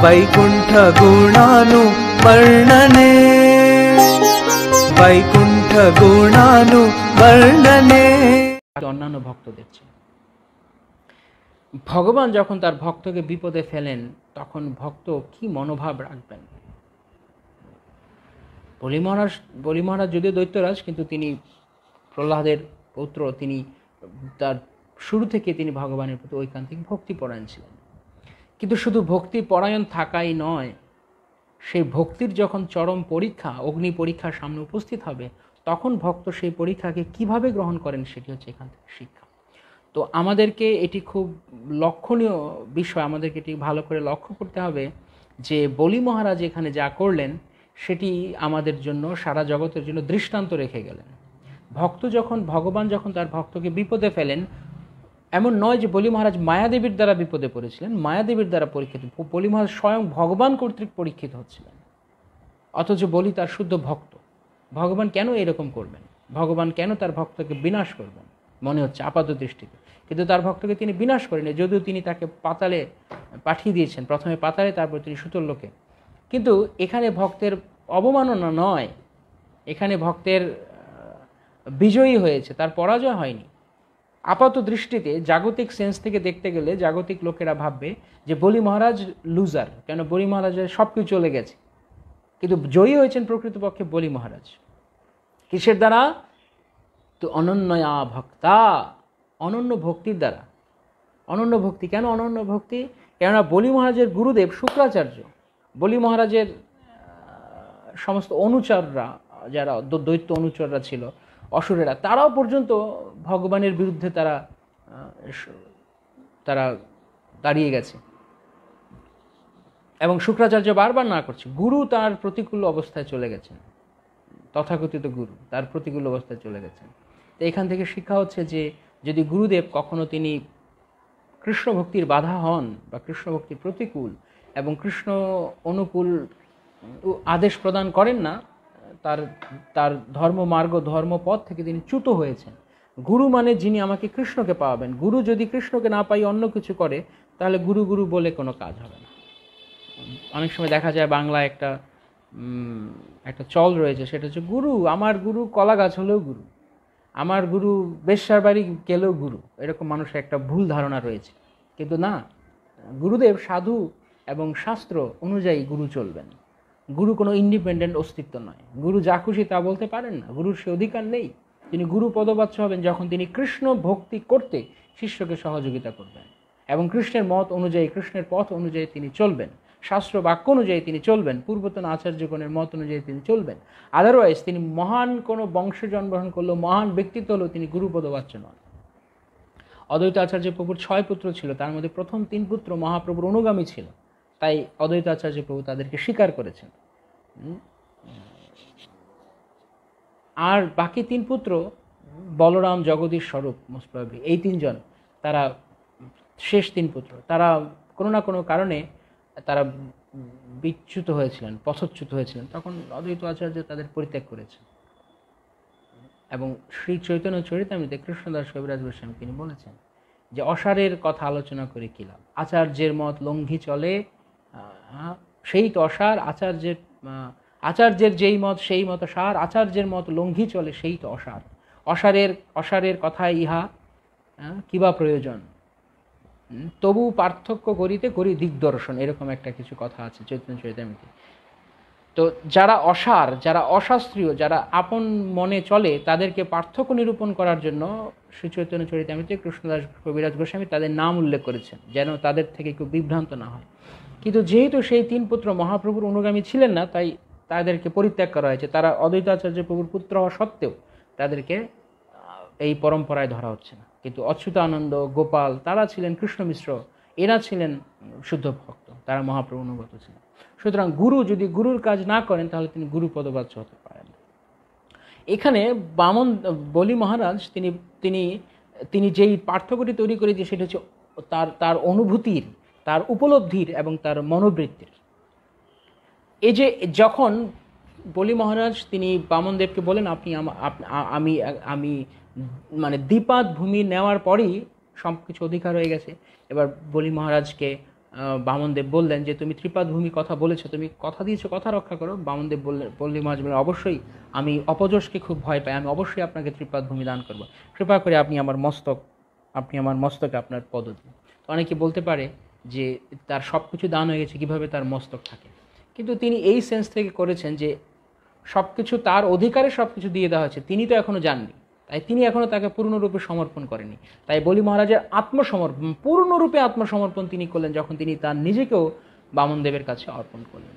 वैकुण्ठ गुणानु वर्णने वैकुण्ठ गुणानु वर्णने। অন্যান্য ভক্তদের চেয়ে ভগবান যখন তার ভক্তকে বিপদে ফেলেন তখন ভক্ত কি মনোভাব রাখবেন? বলি মহারাজ যদিও দৈত্যরাজ, কিন্তু তিনি প্রহ্লাদের পুত্র, তিনি তার শুরু থেকে তিনি ভগবানের প্রতি ঐকান্তিক ভক্তিপরায়ণ ছিলেন। কিন্তু শুধু ভক্তি পরায়ণ থাকাই নয়, সেই ভক্তির যখন চরম পরীক্ষা, অগ্নি পরীক্ষার সামনে উপস্থিত হবে, তখন ভক্ত সেই পরীক্ষাকে কিভাবে গ্রহণ করেন সেটি হচ্ছে এখান থেকে শিক্ষা। তো আমাদেরকে এটি খুব লক্ষণীয় বিষয়, আমাদেরকে এটি ভালো করে লক্ষ্য করতে হবে যে বলি মহারাজ এখানে যা করলেন সেটি আমাদের জন্য, সারা জগতের জন্য দৃষ্টান্ত রেখে গেলেন। ভগবান যখন তার ভক্তকে বিপদে ফেলেন, এমন নয় যে বলি মহারাজ মায়াদেবীর দ্বারা বিপদে পড়েছিলেন, মায়াদেবীর দ্বারা পরীক্ষিত, বলি মহারাজ স্বয়ং ভগবান কর্তৃক পরীক্ষিত হচ্ছিলেন। অথচ বলি তার শুদ্ধ ভক্ত। ভগবান কেন এরকম করবেন? ভগবান কেন তার ভক্তকে বিনাশ করবেন মনে হচ্ছে আপাত দৃষ্টিতে, কিন্তু তার ভক্তকে তিনি বিনাশ করেন, যদিও তিনি তাকে পাতালে পাঠিয়ে দিয়েছেন, প্রথমে পাতালে, তারপর তিনি সুতল লোকে। কিন্তু এখানে ভক্তের অবমাননা নয়, এখানে ভক্তের বিজয়ী হয়েছে, তার পরাজয় হয়নি। আপাত দৃষ্টিতে জাগতিক সেন্স থেকে দেখতে গেলে জাগতিক লোকেরা ভাববে যে বলি মহারাজ লুজার, কেন বলি মহারাজের সব কিছু চলে গেছে। কিন্তু জয়ী হয়েছেন প্রকৃতপক্ষে বলি মহারাজ। কিসের দ্বারা? তো অনন্যয়া ভক্তা, অনন্য ভক্তির দ্বারা। অনন্য ভক্তি কেন অনন্য ভক্তি? কেননা বলি মহারাজের গুরুদেব শুক্রাচার্য, বলি মহারাজের সমস্ত অনুচররা, যারা দৈত্য অনুচররা ছিল, অসুরেরা, তারাও পর্যন্ত ভগবানের বিরুদ্ধে তারা দাঁড়িয়ে গেছে। এবং শুক্রাচার্য বারবার না করছে, গুরু তার প্রতিকূল অবস্থায় চলে গেছেন, তথাকথিত গুরু তার প্রতিকূল অবস্থায় চলে গেছেন। তো এখান থেকে শিক্ষা হচ্ছে যে যদি গুরুদেব কখনো তিনি কৃষ্ণ ভক্তির বাধা হন বা কৃষ্ণ ভক্তির প্রতিকূল এবং কৃষ্ণ অনুকূল আদেশ প্রদান করেন না, তার ধর্মমার্গ, ধর্মপথ থেকে তিনি চ্যুত হয়েছেন। গুরু মানে যিনি আমাকে কৃষ্ণকে পাওয়াবেন। গুরু যদি কৃষ্ণকে না পাই অন্য কিছু করে, তাহলে গুরু গুরু বলে কোনো কাজ হবে না। অনেক সময় দেখা যায় বাংলায় একটা চল রয়েছে, সেটা হচ্ছে গুরু, আমার গুরু কলা গাছ হলেও গুরু, আমার গুরু বেশ্যার বাড়ি গেলেও গুরু। এরকম মানুষের একটা ভুল ধারণা রয়েছে। কিন্তু না, গুরুদেব সাধু এবং শাস্ত্র অনুযায়ী গুরু চলবেন। গুরু কোনো ইন্ডিপেন্ডেন্ট অস্তিত্ব নয়। গুরু যা খুশি তা বলতে পারেন না, গুরুর সে অধিকার নেই। তিনি গুরু পদবাচ্য হবেন যখন তিনি কৃষ্ণ ভক্তি করতে শিষ্যকে সহযোগিতা করবেন এবং কৃষ্ণের মত অনুযায়ী, কৃষ্ণের পথ অনুযায়ী তিনি চলবেন, শাস্ত্র বাক্য অনুযায়ী তিনি চলবেন, পূর্বতন আচার্যগণের মত অনুযায়ী তিনি চলবেন। আদারওয়াইজ তিনি মহান কোনো বংশে জন্মগ্রহণ করলেও, মহান ব্যক্তিত্ব হলেও তিনি গুরু পদবাচ্য নন। অদ্বৈত আচার্য প্রভুর 6 পুত্র ছিল, তার মধ্যে প্রথম 3 পুত্র মহাপ্রভুর অনুগামী ছিল, তাই অদ্বৈত আচার্য প্রভু তাদেরকে স্বীকার করেছেন। আর বাকি 3 পুত্র বলরাম, জগদীশ স্বরূপ, মোস্ট প্রবাবলি এই 3 জন, তারা শেষ 3 পুত্র, তারা কোনো না কোনো কারণে তারা বিচ্যুত হয়েছিলেন, পথচ্যুত হয়েছিলেন। তখন অদ্বৈত আচার্য তাদের পরিত্যাগ করেছেন। এবং শ্রী চৈতন্য চরিতামৃতে কৃষ্ণদাস কবিরাজ গোস্বামী তিনি বলেছেন যে অসারের কথা আলোচনা করে কি লাভ, আচার্যের মত লঙ্ঘি চলে সেই তো অসার, আচার্যের যেই মত সেই মত সার, আচার্যের মত লঙ্ঘি চলে সেই তো অসার। অসারের কথায় ইহা কিবা প্রয়োজন, তবু পার্থক্য করিতে করি দিগদর্শন, এরকম একটা কিছু কথা আছে চৈতন্য চরিতামৃতে। তো যারা অসার, যারা অশাস্ত্রীয়, যারা আপন মনে চলে, তাদেরকে পার্থক্য নিরূপণ করার জন্য শ্রী চৈতন্য চরিতামৃতে কৃষ্ণদাস কবিরাজ গোস্বামী তাদের নাম উল্লেখ করেছেন, যেন তাদের থেকে কেউ বিভ্রান্ত না হয়। কিন্তু যেহেতু সেই 3 পুত্র মহাপ্রভুর অনুগামী ছিলেন না, তাই তাদেরকে পরিত্যাগ করা হয়েছে। তারা অদ্বৈত আচার্য প্রভুর পুত্র হওয়া সত্ত্বেও তাদেরকে এই পরম্পরায় ধরা হচ্ছে না। কিন্তু অচ্যুতানন্দ, গোপাল, তারা ছিলেন কৃষ্ণ মিশ্র, এরা ছিলেন শুদ্ধ ভক্ত, তারা মহাপ্রভু অনুগত ছিলেন। সুতরাং গুরু যদি গুরুর কাজ না করেন, তাহলে তিনি গুরু পদবাচ্য হতে পারেন। এখানে বলি মহারাজ তিনি যেই পার্থক্যটি তৈরি করে যে সেটা হচ্ছে তার অনুভূতির, তার উপলব্ধির এবং তার মনোবৃত্তির। এই যে যখন বলি মহারাজ তিনি বামনদেবকে বলেন, আমি মানে দ্বিপাদ ভূমি নেওয়ার পরই সব কিছু অধিকার হয়ে গেছে, এবার বলি মহারাজকে বামনদেব বললেন যে তুমি ত্রিপাদ ভূমি কথা বলেছো, তুমি কথা দিয়েছো, কথা রক্ষা করো। বামনদেব বললেন, পল্লী মহারাজ বললেন, অবশ্যই আমি অপযশকে খুব ভয় পাই, আমি অবশ্যই আপনাকে ত্রিপাদ ভূমি দান করবো, কৃপা করে আপনি আমার মস্তকে আপনার পদ দিন। তো অনেকে বলতে পারে যে তার সব কিছু দান হয়ে গেছে, কীভাবে তার মস্তক থাকে, কিন্তু তিনি এই সেন্স থেকে করেছেন যে সব কিছু তার অধিকারে সব কিছু দিয়ে দেওয়া হয়েছে, তিনি তো এখনও যাননি, তাই তিনি এখনও তাকে পূর্ণরূপে সমর্পণ করেনি। তাই বলি মহারাজের আত্মসমর্পণ, পূর্ণরূপে আত্মসমর্পণ তিনি করলেন যখন তিনি তার নিজেকেও বামনদেবের কাছে অর্পণ করলেন।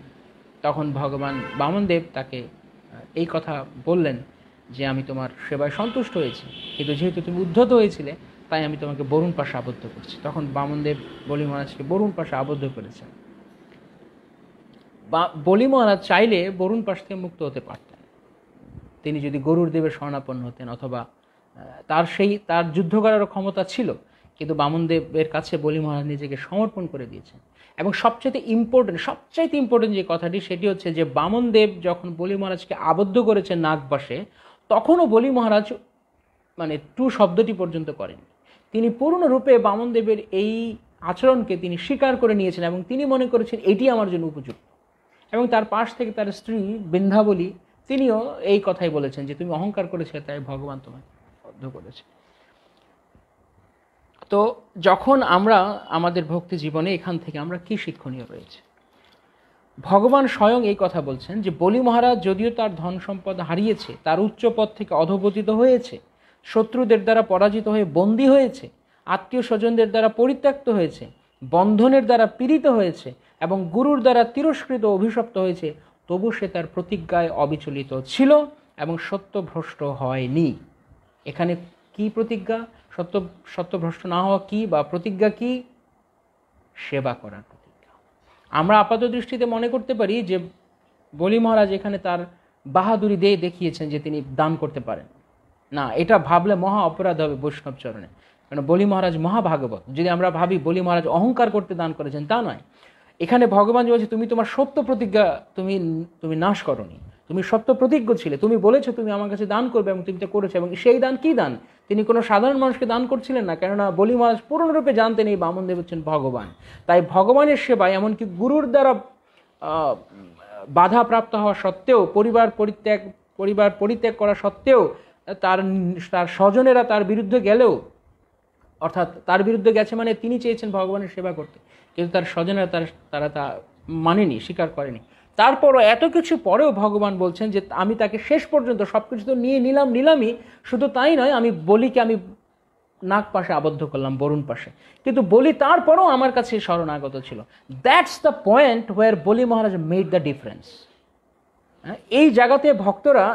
তখন ভগবান বামনদেব তাকে এই কথা বললেন যে আমি তোমার সেবায় সন্তুষ্ট হয়েছি, কিন্তু যেহেতু তুমি উদ্ধত হয়েছিলে তাই আমি তোমাকে বরুণ পাশে আবদ্ধ করছি। তখন বামনদেব বলি মহারাজকে বরুণ পাশে আবদ্ধ করেছেন। বলি মহারাজ চাইলে বরুণ পাশ থেকে মুক্ত হতে পারতেন, তিনি যদি গরুর দেবের শরণাপন্ন হতেন, অথবা তার যুদ্ধ করারও ক্ষমতা ছিল, কিন্তু বামনদেবের কাছে বলি মহারাজ নিজেকে সমর্পণ করে দিয়েছেন। এবং সবচাইতে ইম্পর্টেন্ট যে কথাটি, সেটি হচ্ছে যে বামনদেব যখন বলি মহারাজকে আবদ্ধ করেছেন নাগপাশে, তখনও বলি মহারাজ মানে টু শব্দটি পর্যন্ত করেন। তিনি পূর্ণরূপে বামনদেবের এই আচরণকে তিনি স্বীকার করে নিয়েছেন এবং তিনি মনে করেছেন এটি আমার জন্য উপযুক্ত। এবং তার পাশ থেকে তার স্ত্রী বৃন্দাবলী, তিনিও এই কথাই বলেছেন যে তুমি অহংকার করেছে তাই ভগবান তোমাকে বদ্ধ করেছে। তো যখন আমরা আমাদের ভক্তি জীবনে এখান থেকে আমরা কি শিক্ষণীয় রয়েছে, ভগবান স্বয়ং এই কথা বলছেন যে বলি মহারাজ যদিও তার ধন সম্পদ হারিয়েছে, তার উচ্চ পদ থেকে অধঃপতিত হয়েছে, শত্রুদের দ্বারা পরাজিত হয়ে বন্দী হয়েছে, আত্মীয় স্বজনদের দ্বারা পরিত্যক্ত হয়েছে, বন্ধনের দ্বারা পীড়িত হয়েছে এবং গুরুর দ্বারা তিরস্কৃত অভিশপ্ত হয়েছে, তবু সে তার প্রতিজ্ঞায় অবিচলিত ছিল এবং সত্যভ্রষ্ট হয়নি। এখানে কি প্রতিজ্ঞা? সত্যভ্রষ্ট না হওয়া কি বা প্রতিজ্ঞা কি? সেবা করার প্রতিজ্ঞা। আমরা আপাত দৃষ্টিতে মনে করতে পারি যে বলি মহারাজ এখানে তার বাহাদুরি দেখিয়েছেন যে তিনি দান করতে পারেন না, এটা ভাবলে মহা অপরাধ হবে বৈষ্ণব চরণে, কারণ বলি মহারাজ মহাভাগবত। যদি আমরা ভাবি বলি মহারাজ অহংকার করতে দান করেছেন, তা নয়। এখানে ভগবান যে বলছে তুমি তোমার সত্য প্রতিজ্ঞা তুমি নাশ করনি, তুমি সত্য প্রতিজ্ঞ ছিলে, তুমি বলেছো তুমি আমার কাছে দান করবে এবং তুমি তো করেছো। এবং সেই দান কি দান? তিনি কোনো সাধারণ মানুষকে দান করছিলেন না, কেননা বলি মহারাজ পূর্ণরূপে জানতেন এই বামনদেব হচ্ছেন ভগবান। তাই ভগবানের সেবায়, এমনকি গুরুর দ্বারা বাধা প্রাপ্ত হওয়া সত্ত্বেও, পরিবার পরিত্যাগ করা সত্ত্বেও, তার স্বজনেরা তার বিরুদ্ধে গেলেও, অর্থাৎ তার বিরুদ্ধে গেছে মানে তিনি চেয়েছেন ভগবানের সেবা করতে, কিন্তু তার স্বজনেরা তারা তা মানেনি, স্বীকার করেনি। তারপরও এত কিছু পরেও ভগবান বলছেন যে আমি তাকে শেষ পর্যন্ত সব কিছু তো নিলামই, শুধু তাই নয়, আমি বলিকে আমি নাগ পাশে আবদ্ধ করলাম, বরুণ পাশে, কিন্তু বলি তারপরও আমার কাছে শরণাগত ছিল। দ্যাটস দ্য পয়েন্ট ওয়ার বলি মহারাজ মেড দ্য ডিফারেন্স। এই জায়গাতে ভক্তরা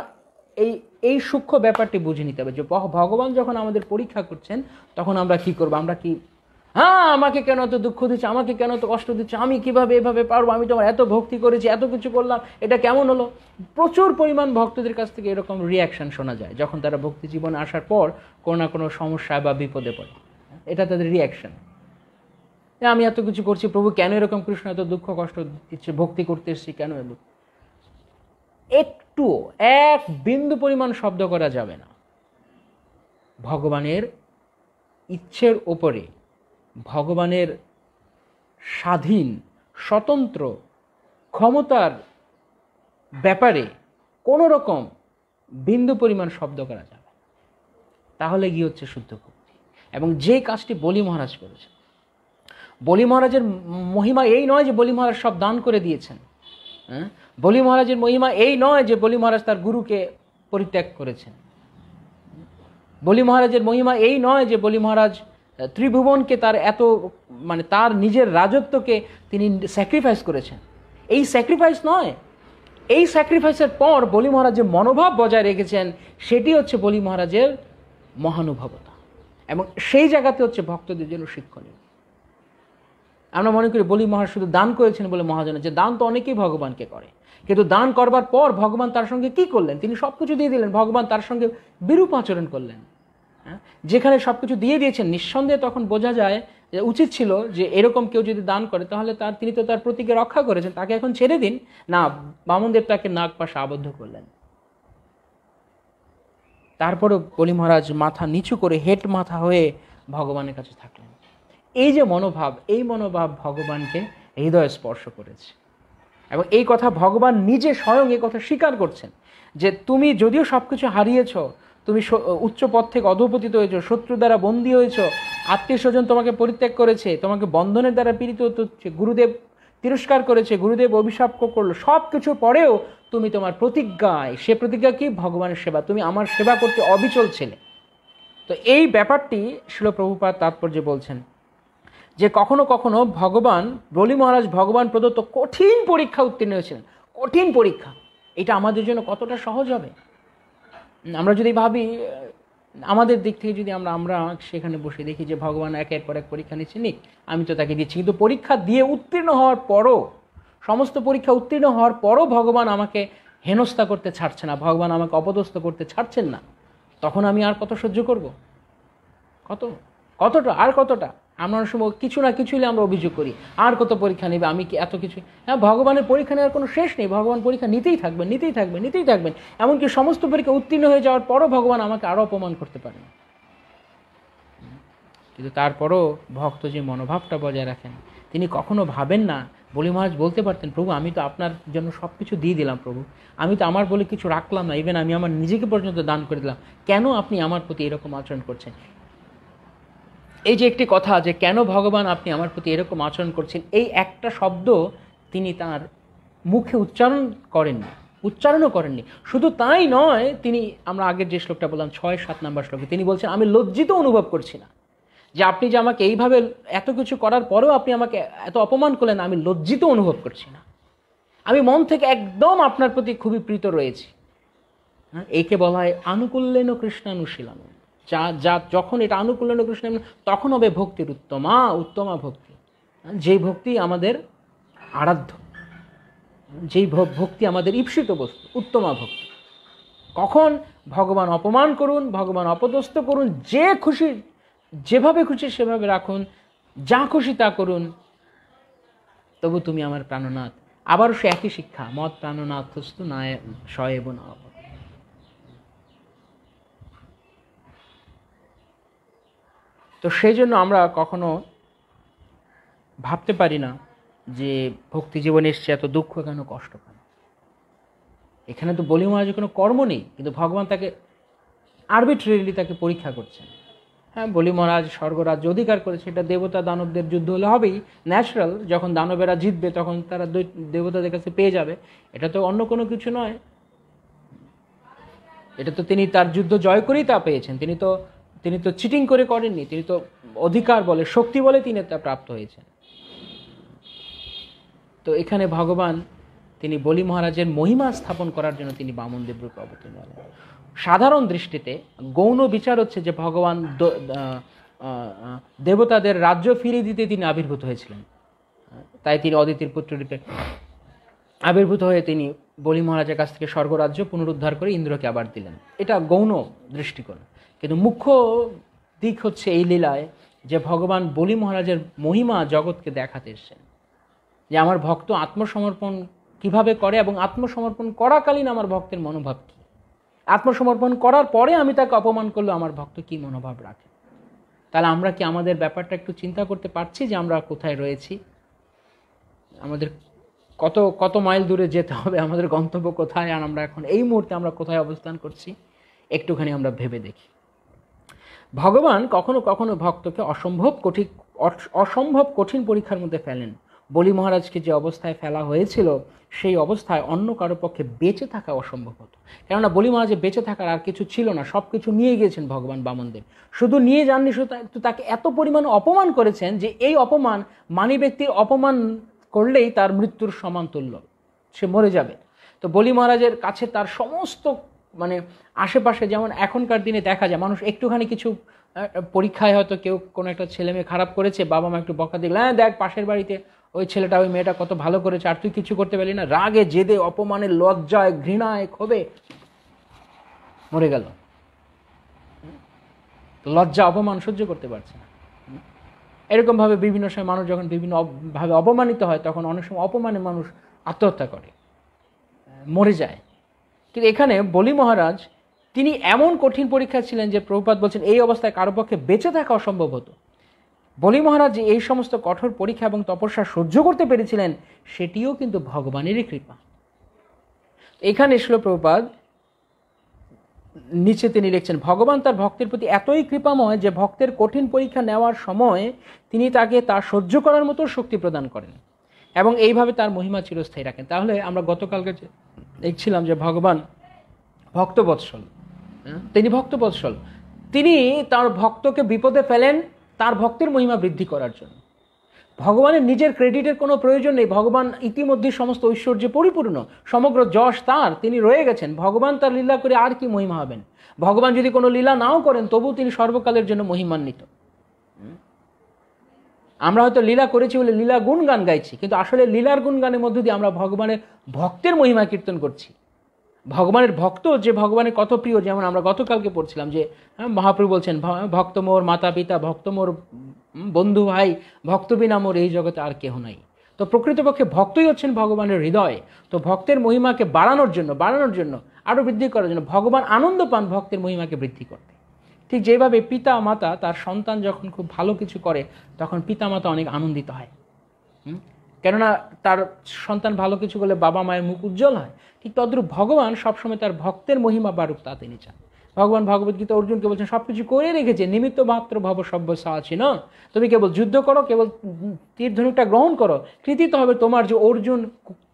এই সূক্ষ্ম ব্যাপারটি বুঝে নিতে হবে যে ভগবান যখন আমাদের পরীক্ষা করছেন তখন আমরা কি করবো? আমরা কি আমাকে কেন এত দুঃখ দিচ্ছে, আমাকে কেন এত কষ্ট দিচ্ছে, আমি কিভাবে এভাবে পারবো, আমি তোমার এত ভক্তি করেছি, এত কিছু করলাম, এটা কেমন হলো? প্রচুর পরিমাণ ভক্তদের কাছ থেকে এরকম রিয়াকশন শোনা যায় যখন তারা ভক্তি জীবনে আসার পর কোনো না কোনো সমস্যা বা বিপদে পড়ে। এটা তাদের রিয়াকশন, আমি এত কিছু করছি, প্রভু কেন এরকম কৃষ্ণ এত দুঃখ কষ্ট দিচ্ছে, ভক্তি করতে এসেছি কেন এত? একটু এক বিন্দু পরিমাণ শব্দ করা যাবে না। ভগবানের ইচ্ছের ওপরে, ভগবানের স্বাধীন স্বতন্ত্র ক্ষমতার ব্যাপারে কোনো রকম বিন্দু পরিমাণ শব্দ করা যাবে, তাহলে গিয়ে হচ্ছে শুদ্ধ ভক্তি। এবং যে কাজটি বলি মহারাজ করেছেন, বলি মহারাজের মহিমা এই নয় যে বলি মহারাজ সব দান করে দিয়েছেন। বলি মহারাজের মহিমা এই নয় যে বলি মহারাজ তার গুরুকে পরিত্যাগ করেছেন। বলি মহারাজের মহিমা এই নয় যে বলি মহারাজ ত্রিভুবনকে তার নিজের রাজত্বকে তিনি স্যাক্রিফাইস করেছেন। এই স্যাক্রিফাইস নয়, এই স্যাক্রিফাইসের পর বলি মহারাজ যে মনোভাব বজায় রেখেছেন সেটি হচ্ছে বলি মহারাজের মহানুভবতা। এবং সেই জায়গাতে হচ্ছে ভক্তদের জন্য শিক্ষণীয়। আমরা মনে করি বলি মহারাজ শুধু দান করেছেন বলে মহাজন, যে দান তো অনেকেই ভগবানকে করে, কিন্তু দান করবার পর ভগবান তার সঙ্গে কি করলেন? তিনি সব কিছু দিয়ে দিলেন, ভগবান তার সঙ্গে বিরূপ আচরণ করলেন। যেখানে সব কিছু দিয়ে দিয়েছেন, নিঃসন্দেহে তখন বোঝা যায় যে উচিত ছিল যে এরকম কেউ যদি দান করে তাহলে তিনি তো তার প্রতিজ্ঞা রক্ষা করেছেন, তাকে এখন ছেড়ে দিন না। বামনদেব তাকে নাগ পাশে আবদ্ধ করলেন। তারপরেও বলি মহারাজ মাথা নিচু করে হেট মাথা হয়ে ভগবানের কাছে থাকলেন। এই যে মনোভাব, এই মনোভাব ভগবানকে হৃদয়ে স্পর্শ করেছে। এবং এই কথা ভগবান নিজে স্বয়ং এই কথা স্বীকার করছেন যে তুমি যদিও সব কিছু হারিয়েছ, তুমি উচ্চ পদ থেকে অধঃপতিত হয়েছ, শত্রু দ্বারা বন্দী হয়েছ, আত্মীয় স্বজন তোমাকে পরিত্যাগ করেছে, তোমাকে বন্ধনের দ্বারা পীড়িত হচ্ছে, গুরুদেব তিরস্কার করেছে, গুরুদেব অভিশাপ করলো, সব কিছুর পরেও তুমি তোমার প্রতিজ্ঞায়, সে প্রতিজ্ঞা কি? ভগবানের সেবা। তুমি আমার সেবা করতে অবিচল ছিলে। তো এই ব্যাপারটি শিল প্রভুপাদ তাৎপর্যে বলছেন যে কখনো কখনো ভগবান, বলি মহারাজ ভগবান প্রদত্ত কঠিন পরীক্ষা উত্তীর্ণ হয়েছিলেন। কঠিন পরীক্ষা, এটা আমাদের জন্য কতটা সহজ হবে? আমরা যদি ভাবি আমাদের দিক থেকে, যদি আমরা সেখানে বসে দেখি যে ভগবান একের পর এক পরীক্ষা নিচ্ছে, নিক, আমি তো তাকে দিচ্ছি, কিন্তু পরীক্ষা দিয়ে উত্তীর্ণ হওয়ার পরও, সমস্ত পরীক্ষা উত্তীর্ণ হওয়ার পরও ভগবান আমাকে হেনস্থা করতে ছাড়ছে না, ভগবান আমাকে অপদস্থ করতে ছাড়ছেন না, তখন আমি আর কত সহ্য করব? কতটা আর কতটা? আমরা অনেক সময় কিছু না কিছু হলে আমরা অভিযোগ করি, আর কত পরীক্ষা নেবে, আমি কি এত কিছু? হ্যাঁ, ভগবানের পরীক্ষা নেওয়ার কোনো শেষ নেই। ভগবান পরীক্ষা নিতেই থাকবেন। এমনকি সমস্ত পরীক্ষা উত্তীর্ণ হয়ে যাওয়ার পরও ভগবান আমাকে আরও অপমান করতে পারেন। কিন্তু তারপরও ভক্ত যে মনোভাবটা বজায় রাখেন, তিনি কখনো ভাবেন না। বলি মহারাজ বলতে পারতেন, প্রভু আমি তো আপনার জন্য সব কিছু দিয়ে দিলাম, প্রভু আমি তো আমার বলে কিছু রাখলাম না, ইভেন আমি আমার নিজেকে পর্যন্ত দান করে দিলাম, কেন আপনি আমার প্রতি এরকম আচরণ করছেন? এই যে একটি কথা যে কেন ভগবান আপনি আমার প্রতি এরকম আচরণ করছেন, এই একটা শব্দ তিনি তার মুখে উচ্চারণও করেননি। শুধু তাই নয়, তিনি, আমরা আগের যে শ্লোকটা বললাম 6-7 নম্বর শ্লোকে, তিনি বলছেন আমি লজ্জিত অনুভব করছি না যে আপনি যে আমাকে এইভাবে এত কিছু করার পরেও আপনি আমাকে এত অপমান করলেন, আমি লজ্জিত অনুভব করছি না, আমি মন থেকে একদম আপনার প্রতি খুবই প্রীত রয়েছি। হ্যাঁ, একে বলা হয় আনুকূল্যেন কৃষ্ণানুশীলন। যা যখন এটা আনুকূল্যেন কৃষ্ণ, তখন হবে ভক্তির উত্তমা ভক্তি, যেই ভক্তি আমাদের আরাধ্য, যেই ভক্তি আমাদের ঈপ্সিত বস্তু, উত্তমা ভক্তি। কখন? ভগবান অপমান করুন, ভগবান অপদস্থ করুন, যে খুশি যেভাবে খুশি সেভাবে রাখুন, যা খুশি তা করুন, তবু তুমি আমার প্রাণনাথ। আবারও সে একই শিক্ষা, মত প্রাণনাথস্তু না সয়েব না। তো সেই জন্য আমরা কখনো ভাবতে পারি না যে ভক্তি জীবনে এসছে এত দুঃখ কেন, কষ্ট কেন। এখানে তো বলি মহারাজের কোনো কর্ম নেই, কিন্তু ভগবান তাকে আরবিট্রারিলি তাকে পরীক্ষা করছেন। হ্যাঁ, বলি মহারাজ স্বর্গরাজ্য অধিকার করেছে, এটা দেবতা দানবদের যুদ্ধ হলে হবেই, ন্যাচারাল। যখন দানবেরা জিতবে তখন তারা দেবতাদের কাছে পেয়ে যাবে, এটা তো অন্য কোনো কিছু নয়। এটা তো তিনি তার যুদ্ধ জয় করেই তা পেয়েছেন, তিনি তো চিটিং করে করেননি, তিনি তো অধিকার বলে, শক্তি বলে তিনি তা প্রাপ্ত হয়েছেন। তো এখানে ভগবান তিনি বলি মহারাজের মহিমা স্থাপন করার জন্য তিনি বামনদেব রূপে অবতীর্ণ হলেন। সাধারণ দৃষ্টিতে গৌণ বিচার হচ্ছে যে ভগবান দেবতাদের রাজ্য ফিরিয়ে দিতে তিনি আবির্ভূত হয়েছিলেন, তাই তিনি অদিতির পুত্র রূপে আবির্ভূত হয়ে তিনি বলি মহারাজের কাছ থেকে স্বর্গরাজ্য পুনরুদ্ধার করে ইন্দ্রকে আবার দিলেন। এটা গৌণ দৃষ্টিকোণ, কিন্তু মুখ্য দিক হচ্ছে এই লীলায় যে ভগবান বলি মহারাজের মহিমা জগৎকে দেখাতে এসেছেন, যে আমার ভক্ত আত্মসমর্পণ কিভাবে করে এবং আত্মসমর্পণ করাকালীন আমার ভক্তের মনোভাব কী, আত্মসমর্পণ করার পরে আমি তাকে অপমান করলে আমার ভক্ত কী মনোভাব রাখে। তাহলে আমরা কি আমাদের ব্যাপারটা একটু চিন্তা করতে পারছি যে আমরা কোথায় রয়েছি, আমাদের কত মাইল দূরে যেতে হবে, আমাদের গন্তব্য কোথায়, আর আমরা এখন এই মুহূর্তে আমরা কোথায় অবস্থান করছি, একটুখানি আমরা ভেবে দেখি। ভগবান কখনো কখনো ভক্তকে অসম্ভব কঠিন পরীক্ষার মধ্যে ফেলেন। বলি মহারাজকে যে অবস্থায় ফেলা হয়েছিল, সেই অবস্থায় অন্য কারো পক্ষে বেঁচে থাকা অসম্ভব হতো। কেননা বলি মহারাজের বেঁচে থাকার আর কিছু ছিল না, সব কিছু নিয়ে গিয়েছেন ভগবান বামনদেব। শুধু নিয়ে যাননি, শুধু তাকে এত পরিমাণে অপমান করেছেন যে এই অপমান মানি ব্যক্তির অপমান করলেই তার মৃত্যুর সমান তুল্য, সে মরে যাবে। তো বলি মহারাজের কাছে তার সমস্ত আশেপাশে, যেমন এখনকার দিনে দেখা যায় মানুষ একটুখানি কিছু পরীক্ষায় হয়তো কেউ কোনো একটা ছেলে মেয়ে খারাপ করেছে, বাবা মা একটু বকা দিল, হ্যাঁ দেখ পাশের বাড়িতে ওই ছেলেটা ওই মেয়েটা কত ভালো করেছে আর তুই কিছু করতে পারলি না, রাগে জেদে অপমানে লজ্জায় ঘৃণায় ক্ষোভে মরে গেল। লজ্জা অপমান সহ্য করতে পারছে না। এরকমভাবে বিভিন্ন সময় মানুষ যখন বিভিন্নভাবে অপমানিত হয়, তখন অনেক সময় অপমানে মানুষ আত্মহত্যা করে, মরে যায়। কিন্তু এখানে বলি মহারাজ তিনি এমন কঠিন পরীক্ষা ছিলেন যে প্রভুপাদ বলছেন এই অবস্থায় কারো পক্ষে বেঁচে থাকা অসম্ভব হতো। বলি মহারাজ যে এই সমস্ত কঠোর পরীক্ষা এবং তপস্যা সহ্য করতে পেরেছিলেন, সেটিও কিন্তু ভগবানেরই কৃপা। এখানে শ্রীল প্রভুপাদ নিচে তিনি লিখছেন, ভগবান তার ভক্তের প্রতি এতই কৃপাময় যে ভক্তের কঠিন পরীক্ষা নেওয়ার সময় তিনি তাকে তা সহ্য করার মতো শক্তি প্রদান করেন এবং এইভাবে তার মহিমা চিরস্থায়ী রাখেন। তাহলে আমরা গতকালকে দেখছিলাম যে ভগবান ভক্তবৎসল, তিনি ভক্তবৎসল, তিনি তার ভক্তকে বিপদে ফেলেন তার ভক্তের মহিমা বৃদ্ধি করার জন্য। ভগবানের নিজের ক্রেডিটের কোনো প্রয়োজন নেই, ভগবান ইতিমধ্যে সমস্ত ঐশ্বর্যে পরিপূর্ণ, সমগ্র যশ তার, তিনি রয়ে গেছেন। ভগবান তার লীলা করে আর কি মহিমা হবেন? ভগবান যদি কোনো লীলা নাও করেন তবু তিনি সর্বকালের জন্য মহিমান্বিত। আমরা হয়তো লীলা করেছি বলে লীলা গুণগান গাইছি, কিন্তু আসলে লীলার গুণগানের মধ্য দিয়ে আমরা ভগবানের ভক্তের মহিমা কীর্তন করছি। ভগবানের ভক্ত যে ভগবানের কত প্রিয়, যেমন আমরা গতকালকে পড়ছিলাম যে মহাপ্রভু বলছেন, ভক্ত মোর মাতা পিতা, ভক্ত মোর বন্ধু ভাই, ভক্ত বিনা মোর এই জগতে আর কেহ নাই। তো প্রকৃতপক্ষে ভক্তই হচ্ছেন ভগবানের হৃদয়। তো ভক্তের মহিমাকে বাড়ানোর জন্য আরও বৃদ্ধি করার জন্য ভগবান আনন্দ পান ভক্তের মহিমাকে বৃদ্ধি করতে। ঠিক যেভাবে পিতা মাতা তার সন্তান যখন খুব ভালো কিছু করে তখন পিতা মাতা অনেক আনন্দিত হয়, কেননা তার সন্তান ভালো কিছু করলে বাবা মায়ের মুখ উজ্জ্বল হয়। ঠিক তদ্রূপ ভগবান সবসময় তার ভক্তের মহিমা বাড়ুক তা তিনি চান। ভগবান ভগবদ্গীতা অর্জুনকে বলছেন, সব কিছু করে রেখেছে, নিমিত্ত মাত্র ভব সভ্য সাহাছি না, তুমি কেবল যুদ্ধ করো, কেবল তীর ধনুকটা গ্রহণ করো, কৃতিত্ব হবে তোমার যে অর্জুন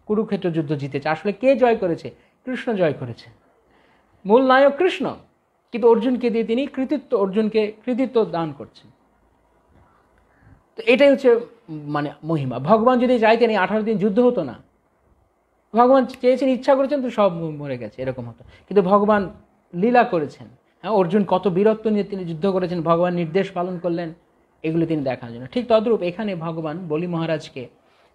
কুরুক্ষেত্র যুদ্ধ জিতেছে। আসলে কে জয় করেছে? কৃষ্ণ জয় করেছে, মূল নায়ক কৃষ্ণ, কিন্তু অর্জুনকে দিয়ে তিনি অর্জুনকে কৃতিত্ব দান করছেন। তো এটাই হচ্ছে মানে মহিমা। ভগবান যদি চাইতেন এই 18 দিন যুদ্ধ হতো না, ভগবান চেয়েছেন, ইচ্ছা করেছেন তো সব মরে গেছে, এরকম হতো। কিন্তু ভগবান লীলা করেছেন, হ্যাঁ, অর্জুন কত বীরত্ব নিয়ে তিনি যুদ্ধ করেছেন, ভগবান নির্দেশ পালন করলেন, এগুলো তিনি দেখানোর জন্য। ঠিক তদ্রূপ এখানে ভগবান বলি মহারাজকে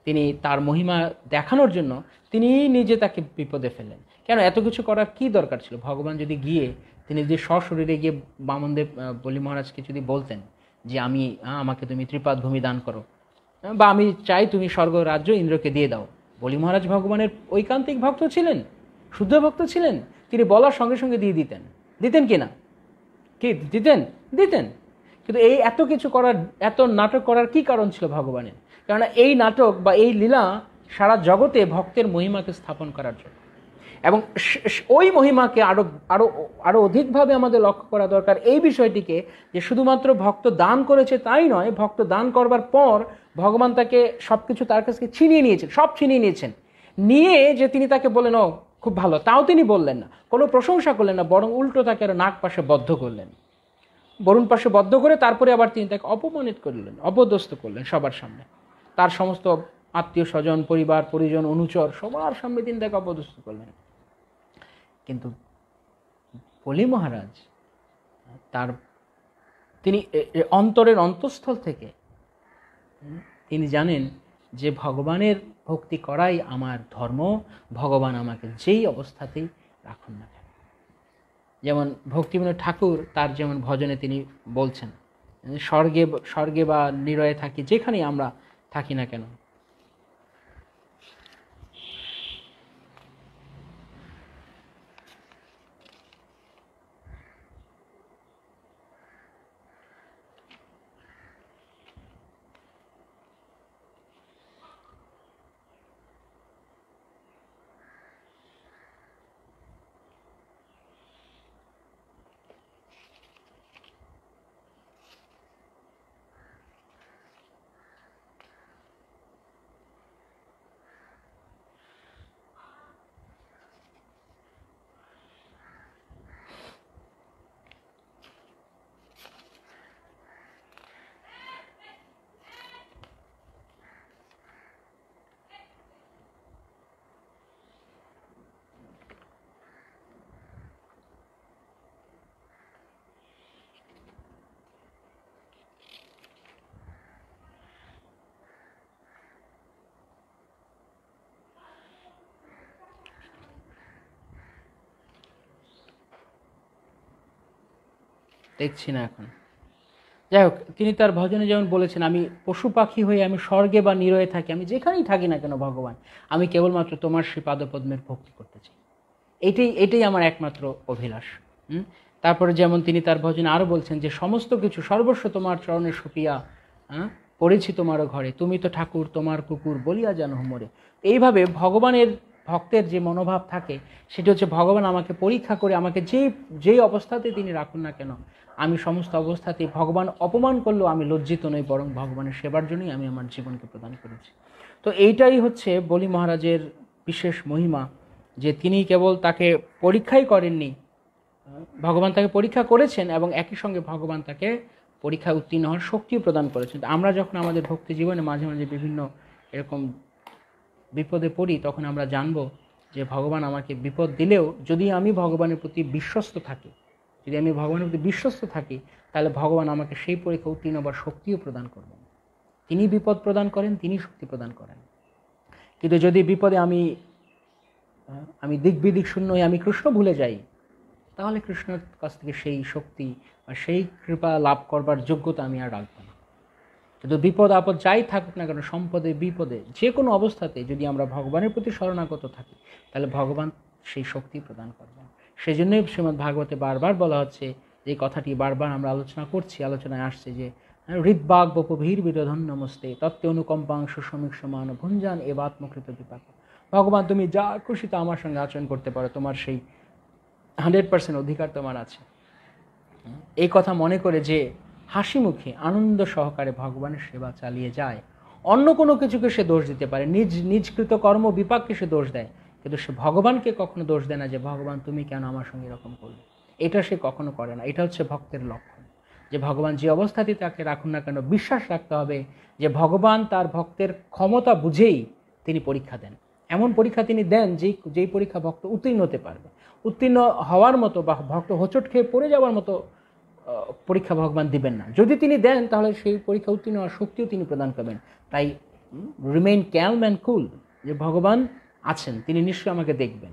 তিনি তার মহিমা দেখানোর জন্য তিনি নিজে তাকে বিপদে ফেললেন। কেন? এত কিছু করার কি দরকার ছিল? ভগবান যদি গিয়ে তিনি যদি সশরীরে গিয়ে বামনদেব বলি মহারাজকে যদি বলতেন যে আমাকে তুমি ত্রিপাদ ভূমি দান করো, বা আমি চাই তুমি স্বর্গ রাজ্য ইন্দ্রকে দিয়ে দাও, বলি মহারাজ ভগবানের ঐকান্তিক ভক্ত ছিলেন, শুদ্ধ ভক্ত ছিলেন, তিনি বলার সঙ্গে সঙ্গে দিয়ে দিতেন কিনা? কি দিতেন? কিন্তু এই এত কিছু করার, এত নাটক করার কি কারণ ছিল ভগবানের? কেননা এই নাটক বা এই লীলা সারা জগতে ভক্তের মহিমাকে স্থাপন করার জন্য, এবং ওই মহিমাকে আরো অধিকভাবে আমাদের লক্ষ্য করা দরকার এই বিষয়টিকে, যে শুধুমাত্র ভক্ত দান করেছে তাই নয়, ভক্ত দান করবার পর ভগবান তাকে সবকিছু তার কাছ থেকে ছিনিয়ে নিয়েছেন, নিয়ে যে তিনি তাকে বললেন ও খুব ভালো, তাও তিনি বললেন না, কোনো প্রশংসা করলেন না, বরং উল্টো তাকে আরো নাক পাশে বদ্ধ করলেন, বরুণ পাশে বদ্ধ করে তারপরে আবার তিনি তাকে অপমানিত করলেন, অপদস্থ করলেন সবার সামনে, তার সমস্ত আত্মীয় স্বজন, পরিবার পরিজন, অনুচর সবার সামনে তিনি তাকে অপদস্থ করলেন। কিন্তু বলি মহারাজ তিনি অন্তরের অন্তঃস্থল থেকে তিনি জানেন যে ভগবানের ভক্তি করাই আমার ধর্ম, ভগবান আমাকে যেই অবস্থাতেই রাখুন না কেন। যেমন ভক্তিবিনোদ ঠাকুর তার যেমন ভজনে তিনি বলছেন, স্বর্গে বা নিরয়ে থাকি, যেখানেই আমরা থাকি না কেন, দেখছি না এখন। যাই হোক, তিনি তার ভজনে যেমন বলেছেন, আমি পশু পাখি হয়ে আমি স্বর্গে বা নিরয়ে থাকি, আমি যেখানেই থাকি না কেন ভগবান, আমি কেবলমাত্র তোমার শ্রী পাদপদ্মের ভক্তি করতে চাই, এটাই আমার একমাত্র অভিলাষ। তারপরে যেমন তিনি তার ভজনে আরও বলছেন যে সমস্ত কিছু সর্বস্ব তোমার চরণে সপিয়া হ্যাঁ, পড়েছি তোমারও ঘরে, তুমি তো ঠাকুর তোমার কুকুর বলিয়া যেন হুমরে। এইভাবে ভগবানের ভক্তের যে মনোভাব থাকে সেটা হচ্ছে ভগবান আমাকে পরীক্ষা করে আমাকে যেই অবস্থাতে তিনি রাখুন না কেন, আমি সমস্ত অবস্থাতে ভগবান অপমান করলেও আমি লজ্জিত নই, বরং ভগবানের সেবার জন্যই আমি আমার জীবনকে প্রদান করেছি। তো এইটাই হচ্ছে বলি মহারাজের বিশেষ মহিমা, যে তিনি কেবল তাকে পরীক্ষাই করেননি, ভগবান তাকে পরীক্ষা করেছেন এবং একই সঙ্গে ভগবান তাকে পরীক্ষায় উত্তীর্ণ হওয়ার শক্তিও প্রদান করেছেন। আমরা যখন আমাদের ভক্তি জীবনে মাঝে মাঝে বিভিন্ন এরকম বিপদে পড়ি, তখন আমরা জানবো যে ভগবান আমাকে বিপদ দিলেও যদি আমি ভগবানের প্রতি বিশ্বস্ত থাকি, তাহলে ভগবান আমাকে সেই পরীক্ষা উত্তীর্ণ হবার শক্তিও প্রদান করবেন। তিনি বিপদ প্রদান করেন, তিনি শক্তি প্রদান করেন। কিন্তু যদি বিপদে আমি দিক বিদিক শূন্য হয়ে আমি কৃষ্ণ ভুলে যাই, তাহলে কৃষ্ণের কাছ থেকে সেই শক্তি বা সেই কৃপা লাভ করবার যোগ্যতা আমি আর রাখবো না। কিন্তু বিপদ আপদ যাই থাকুক না কেন, সম্পদে বিপদে যে কোনো অবস্থাতে যদি আমরা ভগবানের প্রতি শরণাগত থাকি, তাহলে ভগবান সেই শক্তি প্রদান করবেন। সেই জন্যই শ্রীমদ্ ভাগবতে বারবার বলা হচ্ছে, যে কথাটি বারবার আমরা আলোচনায় আসছে, যে হৃদবাগ বপভীর বিরোধন নমস্তে তত্ত্ব অনুকম্পাংশ সমীক সমান ভুঞ্জান এ বাত্মকৃত বিপাক। ভগবান তুমি যা খুশি তা আমার সঙ্গে আচরণ করতে পারো, তোমার সেই 100% অধিকার তোমার আছে। এই কথা মনে করে যে হাসি মুখে আনন্দ সহকারে ভগবানের সেবা চালিয়ে যায়, অন্য কোনো কিছুকে সে দোষ দিতে পারে, নিজকৃত কর্ম বিপাককে সে দোষ দেয়, কিন্তু সে ভগবানকে কখনো দোষ দেয় না যে ভগবান তুমি কেন আমার সঙ্গে এরকম করলে। এটা সে কখনো করে না। এটা হচ্ছে ভক্তের লক্ষণ, যে ভগবান যে অবস্থাতেই তাকে রাখুন না কেন, বিশ্বাস রাখতে হবে যে ভগবান তার ভক্তের ক্ষমতা বুঝেই তিনি পরীক্ষা দেন। এমন পরীক্ষা তিনি দেন যেই পরীক্ষা ভক্ত উত্তীর্ণ হতে পারবে। উত্তীর্ণ হওয়ার মতো বা ভক্ত হোঁচট খেয়ে পড়ে যাওয়ার মতো পরীক্ষা ভগবান দিবেন না। যদি তিনি দেন তাহলে সেই পরীক্ষা উত্তীর্ণ হওয়ার শক্তিও তিনি প্রদান করবেন। তাই রিমেইন ক্যালম অ্যান্ড কুল, যে ভগবান আছেন, তিনি নিশ্চয়ই আমাকে দেখবেন,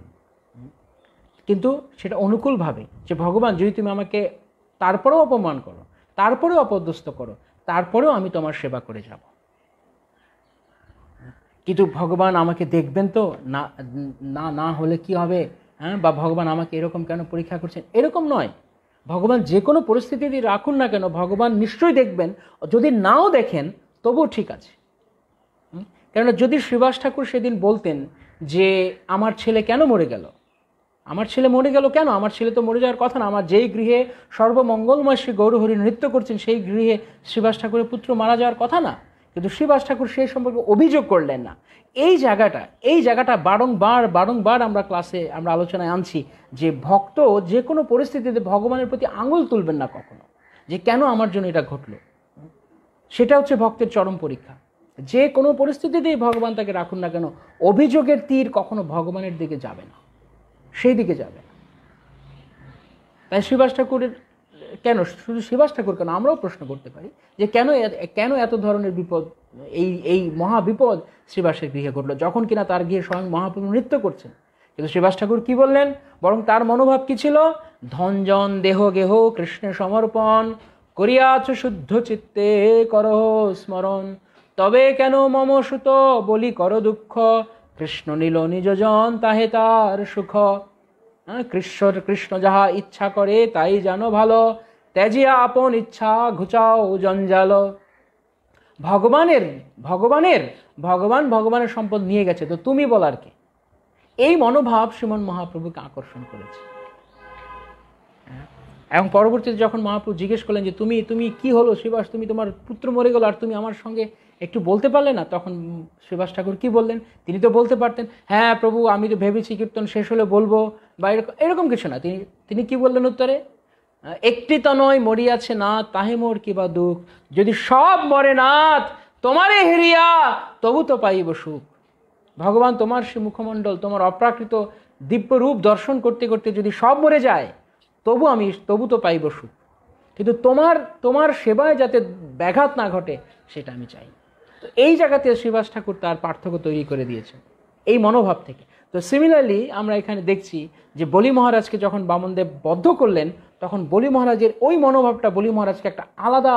কিন্তু সেটা অনুকূলভাবে, যে ভগবান যদি তুমি আমাকে তারপরেও অপমান করো, তারপরেও অপদস্থ করো, তারপরেও আমি তোমার সেবা করে যাব। কিন্তু ভগবান আমাকে দেখবেন তো না হলে কি হবে, হ্যাঁ, বা ভগবান আমাকে এরকম কেন পরীক্ষা করছেন, এরকম নয়। ভগবান যে কোনো পরিস্থিতি রাখুন না কেন, ভগবান নিশ্চয়ই দেখবেন। যদি নাও দেখেন তবুও ঠিক আছে। কেননা যদি শ্রীবাস ঠাকুর সেদিন বলতেন যে আমার ছেলে কেন মরে গেল, আমার ছেলে মরে গেল কেন, আমার ছেলে তো মরে যাওয়ার কথা না, আমার যেই গৃহে সর্বমঙ্গলময় শ্রী গৌরহরি নৃত্য করছেন সেই গৃহে শ্রীবাস ঠাকুরের পুত্র মারা যাওয়ার কথা না, কিন্তু শ্রীবাস ঠাকুর সেই সম্পর্কে অভিযোগ করলেন না। এই জায়গাটা বারংবার আমরা আলোচনায় আনছি, যে ভক্ত যে কোনো পরিস্থিতিতে ভগবানের প্রতি আঙুল তুলবেন না কখনো, যে কেন আমার জন্য এটা ঘটলো। সেটা হচ্ছে ভক্তের চরম পরীক্ষা। যে কোনো পরিস্থিতিতেই ভগবান তাকে রাখুন না কেন, অভিযোগের তীর কখনো ভগবানের দিকে যাবে না, সেই দিকে যাবে না। তাই শ্রীবাস ঠাকুরের শুধু শ্রীবাস ঠাকুর কেন, আমরাও প্রশ্ন করতে পারি যে কেন এত ধরনের বিপদ, এই মহাবিপদ শ্রীবাসের গৃহে ঘটলো, যখন কিনা তার গৃহে স্বয়ং মহাপ্রভু নৃত্য করছেন। কিন্তু শ্রীবাস ঠাকুর কি বললেন, বরং তার মনোভাব কি ছিল, ধনজন দেহ গেহ কৃষ্ণে সমর্পণ করিয়াছ শুদ্ধ চিত্তে করহ স্মরণ, তবে কেন মম সুত বলি কর দুঃখ, কৃষ্ণ নীল নিজজন তাহে তার সুখ। কৃষ্ণ যাহা ইচ্ছা করে তাই জানো ভালো, ত্যাজিয়া আপন ইচ্ছা ঘুচাও জঞ্জাল। ভগবানের সম্পদ নিয়ে গেছে, তো তুমি বলার কে। এই মনোভাব শ্রীমন মহাপ্রভুকে আকর্ষণ করেছে। এবং পরবর্তীতে যখন মহাপ্রভু জিজ্ঞেস করলেন যে তুমি কি হলো শ্রীবাস, তুমি তোমার পুত্র মরে গেল আর তুমি আমার সঙ্গে একটু বলতে পারলে না, তখন শ্রীবাস ঠাকুর কি বললেন, তিনি তো বলতে পারতেন, হ্যাঁ প্রভু আমি তো ভেবেছি কীর্তন শেষ হলে বলবো, বা এরকম কিছু না। তিনি কি বললেন উত্তরে, একটি তো নয় মরিয়াছে না তাহে মোর কিবা দুঃখ, যদি সব মরে নাথ তোমারে হেরিয়া তবু তো পাইব সুখ। ভগবান তোমার সে মুখমণ্ডল, তোমার অপ্রাকৃত দিব্য রূপ দর্শন করতে করতে যদি সব মরে যায় তবু তো পাইব সুখ। কিন্তু তোমার সেবায় যাতে ব্যাঘাত না ঘটে সেটা আমি চাই। তো এই জায়গাতে শ্রীবাস ঠাকুর তার পার্থক্য তৈরি করে দিয়েছেন এই মনোভাব থেকে। তো সিমিলারলি আমরা এখানে দেখছি যে বলি মহারাজকে যখন বামনদেব বদ্ধ করলেন, তখন বলি মহারাজের ওই মনোভাবটা বলি মহারাজকে একটা আলাদা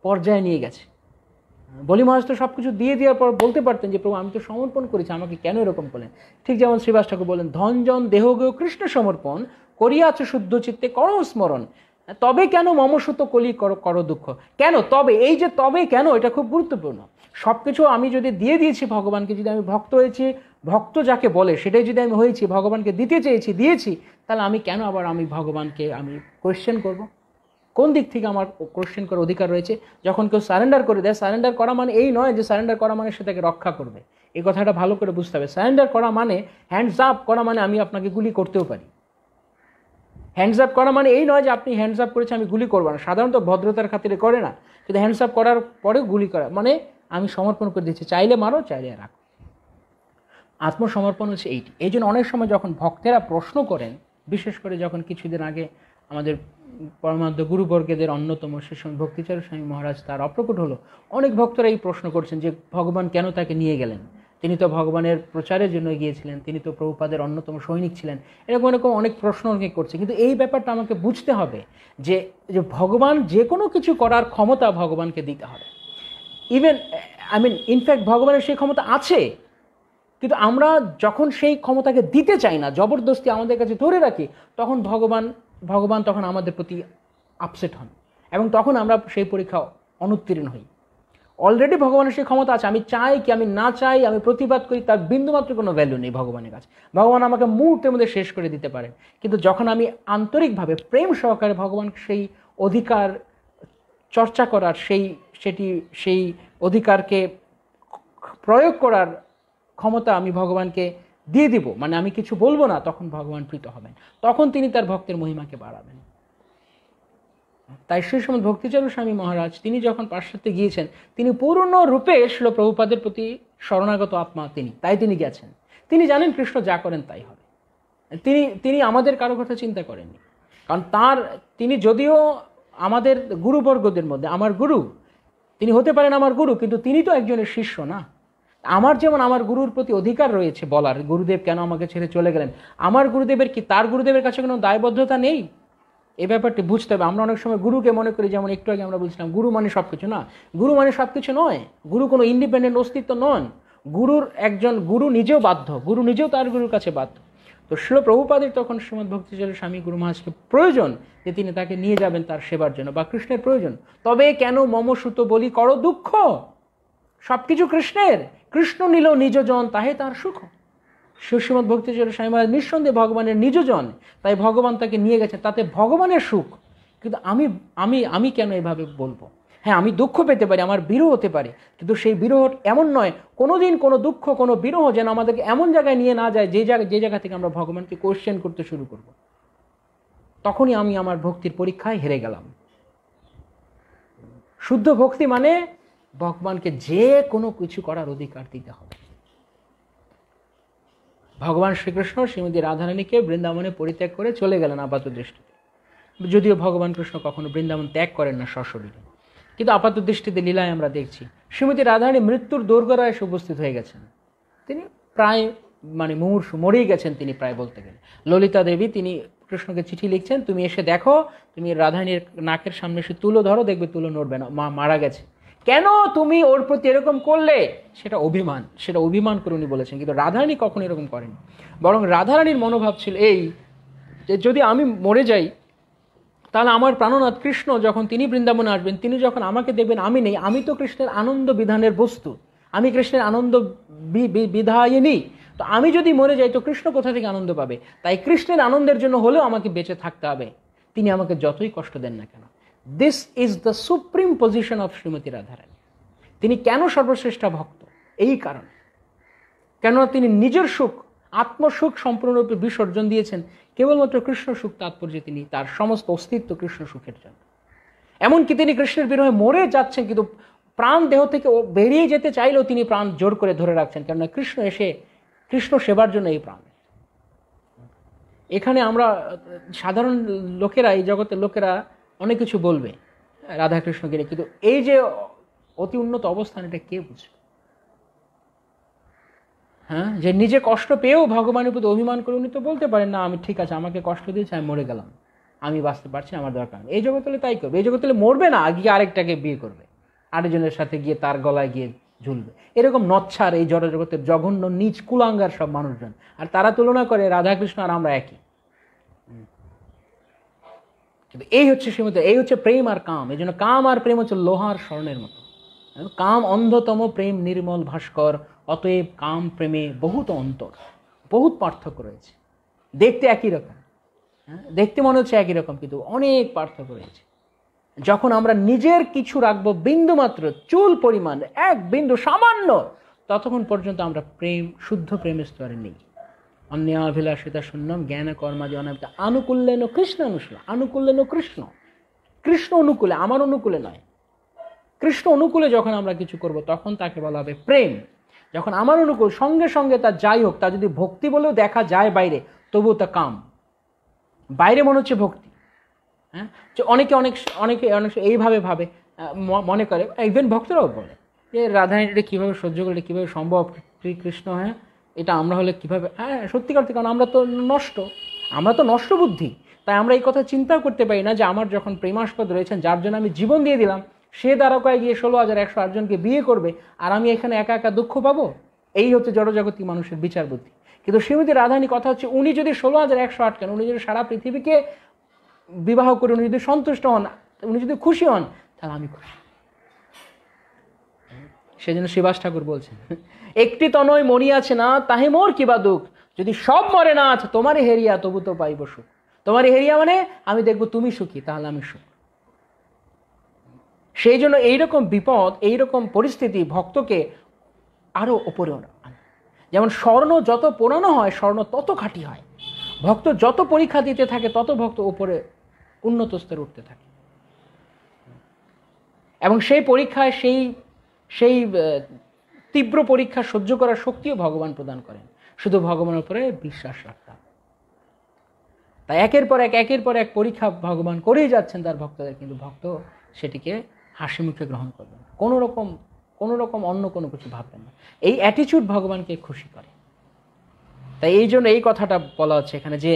পর্যায়ে নিয়ে গেছে। বলি মহারাজ তো সব কিছু দিয়ে দেওয়ার পর বলতে পারতেন যে প্রভু আমি তো সমর্পণ করেছি, আমাকে কেন এরকম করলেন। ঠিক যেমন শ্রীবাস ঠাকুর বললেন, ধনজন দেহগেয় কৃষ্ণ সমর্পণ করিয়াছ শুদ্ধ চিত্তে করো স্মরণ। তবে কেন মমসুত কলি করো দুঃখ, কেন তবে, এই যে তবে কেন, এটা খুব গুরুত্বপূর্ণ। সব কিছু আমি যদি দিয়ে দিয়েছি ভগবানকে, যদি আমি ভক্ত হয়েছি, ভক্ত যাকে বলে সেটাই যদি আমি হয়েছি, ভগবানকে দিতে চেয়েছি, দিয়েছি, তাহলে আমি কেন আবার আমি ভগবানকে আমি কোয়েশ্চেন করব? কোন দিক থেকে আমার কোয়েশ্চেন করার অধিকার রয়েছে? যখন কেউ সারেন্ডার করে দেয়, সারেন্ডার করা মানে এই নয় যে সারেন্ডার করা মানে সে তাকে রক্ষা করবে। এই কথাটা ভালো করে বুঝতে হবে। সারেন্ডার করা মানে, হ্যান্ডস আপ করা মানে আমি আপনাকে গুলি করতেও পারি। হ্যান্ডস আপ করা মানে এই নয় যে আপনি হ্যান্ডস আপ করেছে আমি গুলি করবো না, সাধারণত ভদ্রতার খাতিরে করে না, কিন্তু হ্যান্ডস আপ করার পরেও গুলি করা মানে আমি সমর্পণ করে দিচ্ছি, চাইলে মারো চাইলে রাখো। আত্মসমর্পণ হচ্ছে এইটি। এই জন্য অনেক সময় যখন ভক্তেরা প্রশ্ন করেন, বিশেষ করে যখন কিছুদিন আগে আমাদের পরমানন্দ গুরুবর্গেদের অন্যতম শিষ্য ভক্তিচরণ স্বামী মহারাজ তার অপ্রকট হলো, অনেক ভক্তরা এই প্রশ্ন করছেন যে ভগবান কেন তাকে নিয়ে গেলেন, তিনি তো ভগবানের প্রচারের জন্য গিয়েছিলেন, তিনি তো প্রভুপাদের অন্যতম সৈনিক ছিলেন, এরকম অনেক প্রশ্ন অনেকে করছে। কিন্তু এই ব্যাপারটা আমাকে বুঝতে হবে যে ভগবান যে কোনো কিছু করার ক্ষমতা ভগবানকে দিতে হবে। ইভেন ইনফ্যাক্ট ভগবানের সেই ক্ষমতা আছে, কিন্তু আমরা যখন সেই ক্ষমতাকে দিতে চাই না, জবরদস্তি আমাদের কাছে ধরে রাখি, তখন ভগবান তখন আমাদের প্রতি আপসেট হন এবং তখন আমরা সেই পরীক্ষা অনুত্তীর্ণ হই। অলরেডি ভগবানের সেই ক্ষমতা আছে, আমি চাই কি আমি না চাই, আমি প্রতিবাদ করি, তার বিন্দুমাত্র কোনো ভ্যালু নেই ভগবানের কাছে। ভগবান আমাকে মুহূর্তের মধ্যে শেষ করে দিতে পারেন, কিন্তু যখন আমি আন্তরিকভাবে প্রেম সহকারে ভগবান সেই অধিকার চর্চা করার, সেই অধিকারকে প্রয়োগ করার ক্ষমতা আমি ভগবানকে দিয়ে দিব, মানে আমি কিছু বলবো না, তখন ভগবান প্রীত হবেন, তখন তিনি তার ভক্তের মহিমাকে বাড়াবেন। তাই সেই সময় ভক্তিচরণ স্বামী মহারাজ তিনি যখন পাশ্চাত্যে গিয়েছেন, তিনি পূর্ণরূপে শিল প্রভুপাদের প্রতি শরণাগত আত্মা তিনি, তাই তিনি গেছেন। তিনি জানেন কৃষ্ণ যা করেন তাই হবে, তিনি আমাদের কারো কথা চিন্তা করেননি। কারণ তিনি যদিও আমাদের গুরুবর্গদের মধ্যে আমার গুরু, তিনি হতে পারেন আমার গুরু, কিন্তু তিনি তো একজনের শিষ্য না। আমার যেমন আমার গুরুর প্রতি অধিকার রয়েছে বলার, গুরুদেব কেন আমাকে ছেড়ে চলে গেলেন, আমার গুরুদেবের কি তার গুরুদেবের কাছে কোনো দায়বদ্ধতা নেই? এই ব্যাপারটি বুঝতে হবে। আমরা অনেক সময় গুরুকে মনে করি, যেমন একটু আগে আমরা বলছিলাম গুরু মানে সব কিছু, না, গুরু মানে সব কিছু নয়। গুরু কোনো ইন্ডিপেন্ডেন্ট অস্তিত্ব নন। গুরু নিজেও বাধ্য, গুরু নিজেও তার গুরুর কাছে বাধ্য। তো শিল প্রভুপাদের তখন শ্রীমদ্ ভক্তিচরণ স্বামী গুরু মহারাজকে প্রয়োজন যে তিনি তাকে নিয়ে যাবেন তার সেবার জন্য, বা কৃষ্ণের প্রয়োজন। তবে কেন মমসুত বলি করো দুঃখ, সবকিছু কৃষ্ণের, কৃষ্ণ নিল নিজজন তাহে তার সুখ। শ্রীমদ্ ভক্তিচরণ স্বামী মহারাজ নিঃসন্দেহে ভগবানের নিজজন, তাই ভগবান তাকে নিয়ে গেছে, তাতে ভগবানের সুখ। কিন্তু আমি কেন এভাবে বলবো? হ্যাঁ, আমি দুঃখ পেতে পারি, আমার বিরহ হতে পারে, কিন্তু সেই বিরহ এমন নয়, কোনোদিন কোনো দুঃখ কোনো বিরহ যেন আমাদেরকে এমন জায়গায় নিয়ে না যায় যে জায়গা থেকে আমরা ভগবানকে কোয়েশ্চেন করতে শুরু করব। তখনই আমি আমার ভক্তির পরীক্ষায় হেরে গেলাম। শুদ্ধ ভক্তি মানে ভগবানকে যে কোনো কিছু করার অধিকার দিতে হবে। ভগবান শ্রীকৃষ্ণ শ্রীমতী রাধারানীকে বৃন্দাবনে পরিত্যাগ করে চলে গেলেন আপাত দৃষ্টিতে, যদিও ভগবান কৃষ্ণ কখনো বৃন্দাবন ত্যাগ করেন না সশরীরে, কিন্তু আপাত দৃষ্টিতে লীলায় আমরা দেখছি শ্রীমতী রাধারানী মৃত্যুর দোরগোড়ায় এসে উপস্থিত হয়ে গেছেন। তিনি প্রায় মুমূর্ষু, মরেই গেছেন তিনি প্রায় বলতে গেলে। ললিতা দেবী তিনি কৃষ্ণকে চিঠি লিখছেন, তুমি এসে দেখো, তুমি রাধারানীর নাকের সামনে এসে তুলো ধরো, দেখবে তুলো নড়বে না, মা মারা গেছে। কেন তুমি ওর প্রতি এরকম করলে? সেটা অভিমান করে উনি বলেছেন, কিন্তু রাধারানী কখনো এরকম করেন। বরং রাধারানীর মনোভাব ছিল এই যে যদি আমি মরে যাই, তাহলে আমার প্রাণনাথ কৃষ্ণ যখন তিনি বৃন্দাবনে আসবেন, তিনি যখন আমাকে দেখবেন আমি নেই, আমি তো কৃষ্ণের আনন্দ বিধানের বস্তু, আমি কৃষ্ণের আনন্দ বিধায়িনী, তো আমি যদি মরে যাই তো কৃষ্ণ কোথা থেকে আনন্দ পাবে? তাই কৃষ্ণের আনন্দের জন্য হলেও আমাকে বেঁচে থাকতে হবে, তিনি আমাকে যতই কষ্ট দেন না কেন। This is the supreme position of Shrimati Radharani. তিনি কেন সর্বশ্রেষ্ঠ ভক্ত? এই কারণে, কেননা তিনি নিজের সুখ, আত্মসুখ সম্পূর্ণরূপে বিসর্জন দিয়েছেন কেবলমাত্র কৃষ্ণ সুখ তাৎপর্যে, তিনি তার সমস্ত অস্তিত্ব কৃষ্ণ সুখের জন্য। এমনকি তিনি কৃষ্ণের বিরহে মরে যাচ্ছেন, কিন্তু প্রাণ দেহ থেকে বেরিয়ে যেতে চাইলেও তিনি প্রাণ জোর করে ধরে রাখছেন, কেননা কৃষ্ণ সেবার জন্য এই প্রাণ। এখানে আমরা সাধারণ লোকেরা, এই জগতের লোকেরা অনেক কিছু বলবে রাধাকৃষ্ণকে নিয়ে, কিন্তু এই যে অতি উন্নত অবস্থান, এটা কে বুঝবে? হ্যাঁ, যে নিজে কষ্ট পেয়েও ভগবানের প্রতি অভিমান করে উনি তো বলতে পারেন না, আমি ঠিক আছে, আমাকে কষ্ট দিয়েছে, আমি মরে গেলাম, আমি বাঁচতে পারছি, আমার দরকার নেই। এই জগতে তাই করবে, এই জগতে মরবে না, গিয়ে আরেকটাকে বিয়ে করবে, আরেকজনের সাথে গিয়ে তার গলায় গিয়ে ঝুলবে। এরকম নচ্ছার এই জড়জগতের জঘন্য নিচ কুলাঙ্গার সব মানুষজন, আর তারা তুলনা করে রাধাকৃষ্ণ আর আমরা একই। কিন্তু এই হচ্ছে সীমিত, এই হচ্ছে প্রেম আর কাম। এই জন্য কাম আর প্রেম হচ্ছে লোহার স্বর্ণের মতো। কাম অন্ধতম, প্রেম নির্মল ভাস্কর। অতএব কাম প্রেমে বহুত অন্তর, বহুত পার্থক্য রয়েছে। দেখতে একই রকম, দেখতে মনে হচ্ছে একই রকম, কিন্তু অনেক পার্থক্য রয়েছে। যখন আমরা নিজের কিছু রাখবো বিন্দু মাত্র, চুল পরিমাণ, এক বিন্দু সামান্য, ততক্ষণ পর্যন্ত আমরা প্রেম, শুদ্ধ প্রেমের স্তরে নেই। অন্যাভিলাষিতা শূন্যম জ্ঞান কর্মাদি অনাবিত আনুকূল্যেন কৃষ্ণ অনুশীল। আনুকূল্যেন কৃষ্ণ, কৃষ্ণ অনুকূলে, আমার অনুকূলে নয়। কৃষ্ণ অনুকূলে যখন আমরা কিছু করব তখন তাকে বলা হবে প্রেম। যখন আমার অনুকূল, সঙ্গে সঙ্গে তা যাই হোক, তা যদি ভক্তি বলেও দেখা যায় বাইরে, তবুও তা কাম। বাইরে মনে হচ্ছে ভক্তি, হ্যাঁ, যে অনেকে অনেক অনেকে অনেক এইভাবে ভাবে, মনে করে, ইভেন ভক্তরাও বলে যে রাধারানীটা কীভাবে সহ্য করলে, কীভাবে সম্ভব কৃষ্ণ, হ্যাঁ এটা আমরা হলে কীভাবে, হ্যাঁ সত্যিকার, কারণ আমরা তো নষ্ট, আমরা তো নষ্ট বুদ্ধি। তাই আমরা এই কথা চিন্তাও করতে পারি না যে আমার যখন প্রেমাস্পদ রয়েছেন, যার জন্য আমি জীবন দিয়ে দিলাম, সে দ্বারকায় গিয়ে 16,108 জনকে বিয়ে করবে, আর আমি এখানে একা একা দুঃখ পাবো। এই হচ্ছে জড়জগতী মানুষের বিচার বুদ্ধি। কিন্তু শ্রীমতী রাধারানী কথা হচ্ছে, উনি যদি 16,108 কেন, উনি যদি সারা পৃথিবীকে বিবাহ করে উনি যদি সন্তুষ্ট হন, উনি যদি খুশি হন, তাহলে আমি খুশি। সেজন্য শ্রীবাস ঠাকুর বলছেন, একটি তনয় মরিয়াছে না, তাহে মোর কিবা দুঃখ, যদি সব মরে না আছে তোমারই হেরিয়া, তবু তো পাইব সুখ। তোমারই হেরিয়া মানে আমি দেখবো তুমি সুখী, তাহলে আমি সুখ। সেই জন্য এইরকম বিপদ, এইরকম পরিস্থিতি ভক্তকে আরো ওপরে আনে। যেমন স্বর্ণ যত পোড়ানো হয়, স্বর্ণ তত খাঁটি হয়। ভক্ত যত পরীক্ষা দিতে থাকে, তত ভক্ত ওপরে উন্নত স্তরে উঠতে থাকে। এবং সেই পরীক্ষায় সেই তীব্র পরীক্ষা সহ্য করার শক্তিও ভগবান প্রদান করেন। শুধু ভগবানের উপরে বিশ্বাস রাখতে হবে। তাই একের পর এক পরীক্ষা ভগবান করেই যাচ্ছেন তার ভক্তদের, কিন্তু ভক্ত সেটিকে হাসি মুখে গ্রহণ করবেন না, কোনো রকম অন্য কোনো কিছু ভাববেন না। এই অ্যাটিচিউড ভগবানকে খুশি করে। তাই এই জন্য এই কথাটা বলা হচ্ছে এখানে যে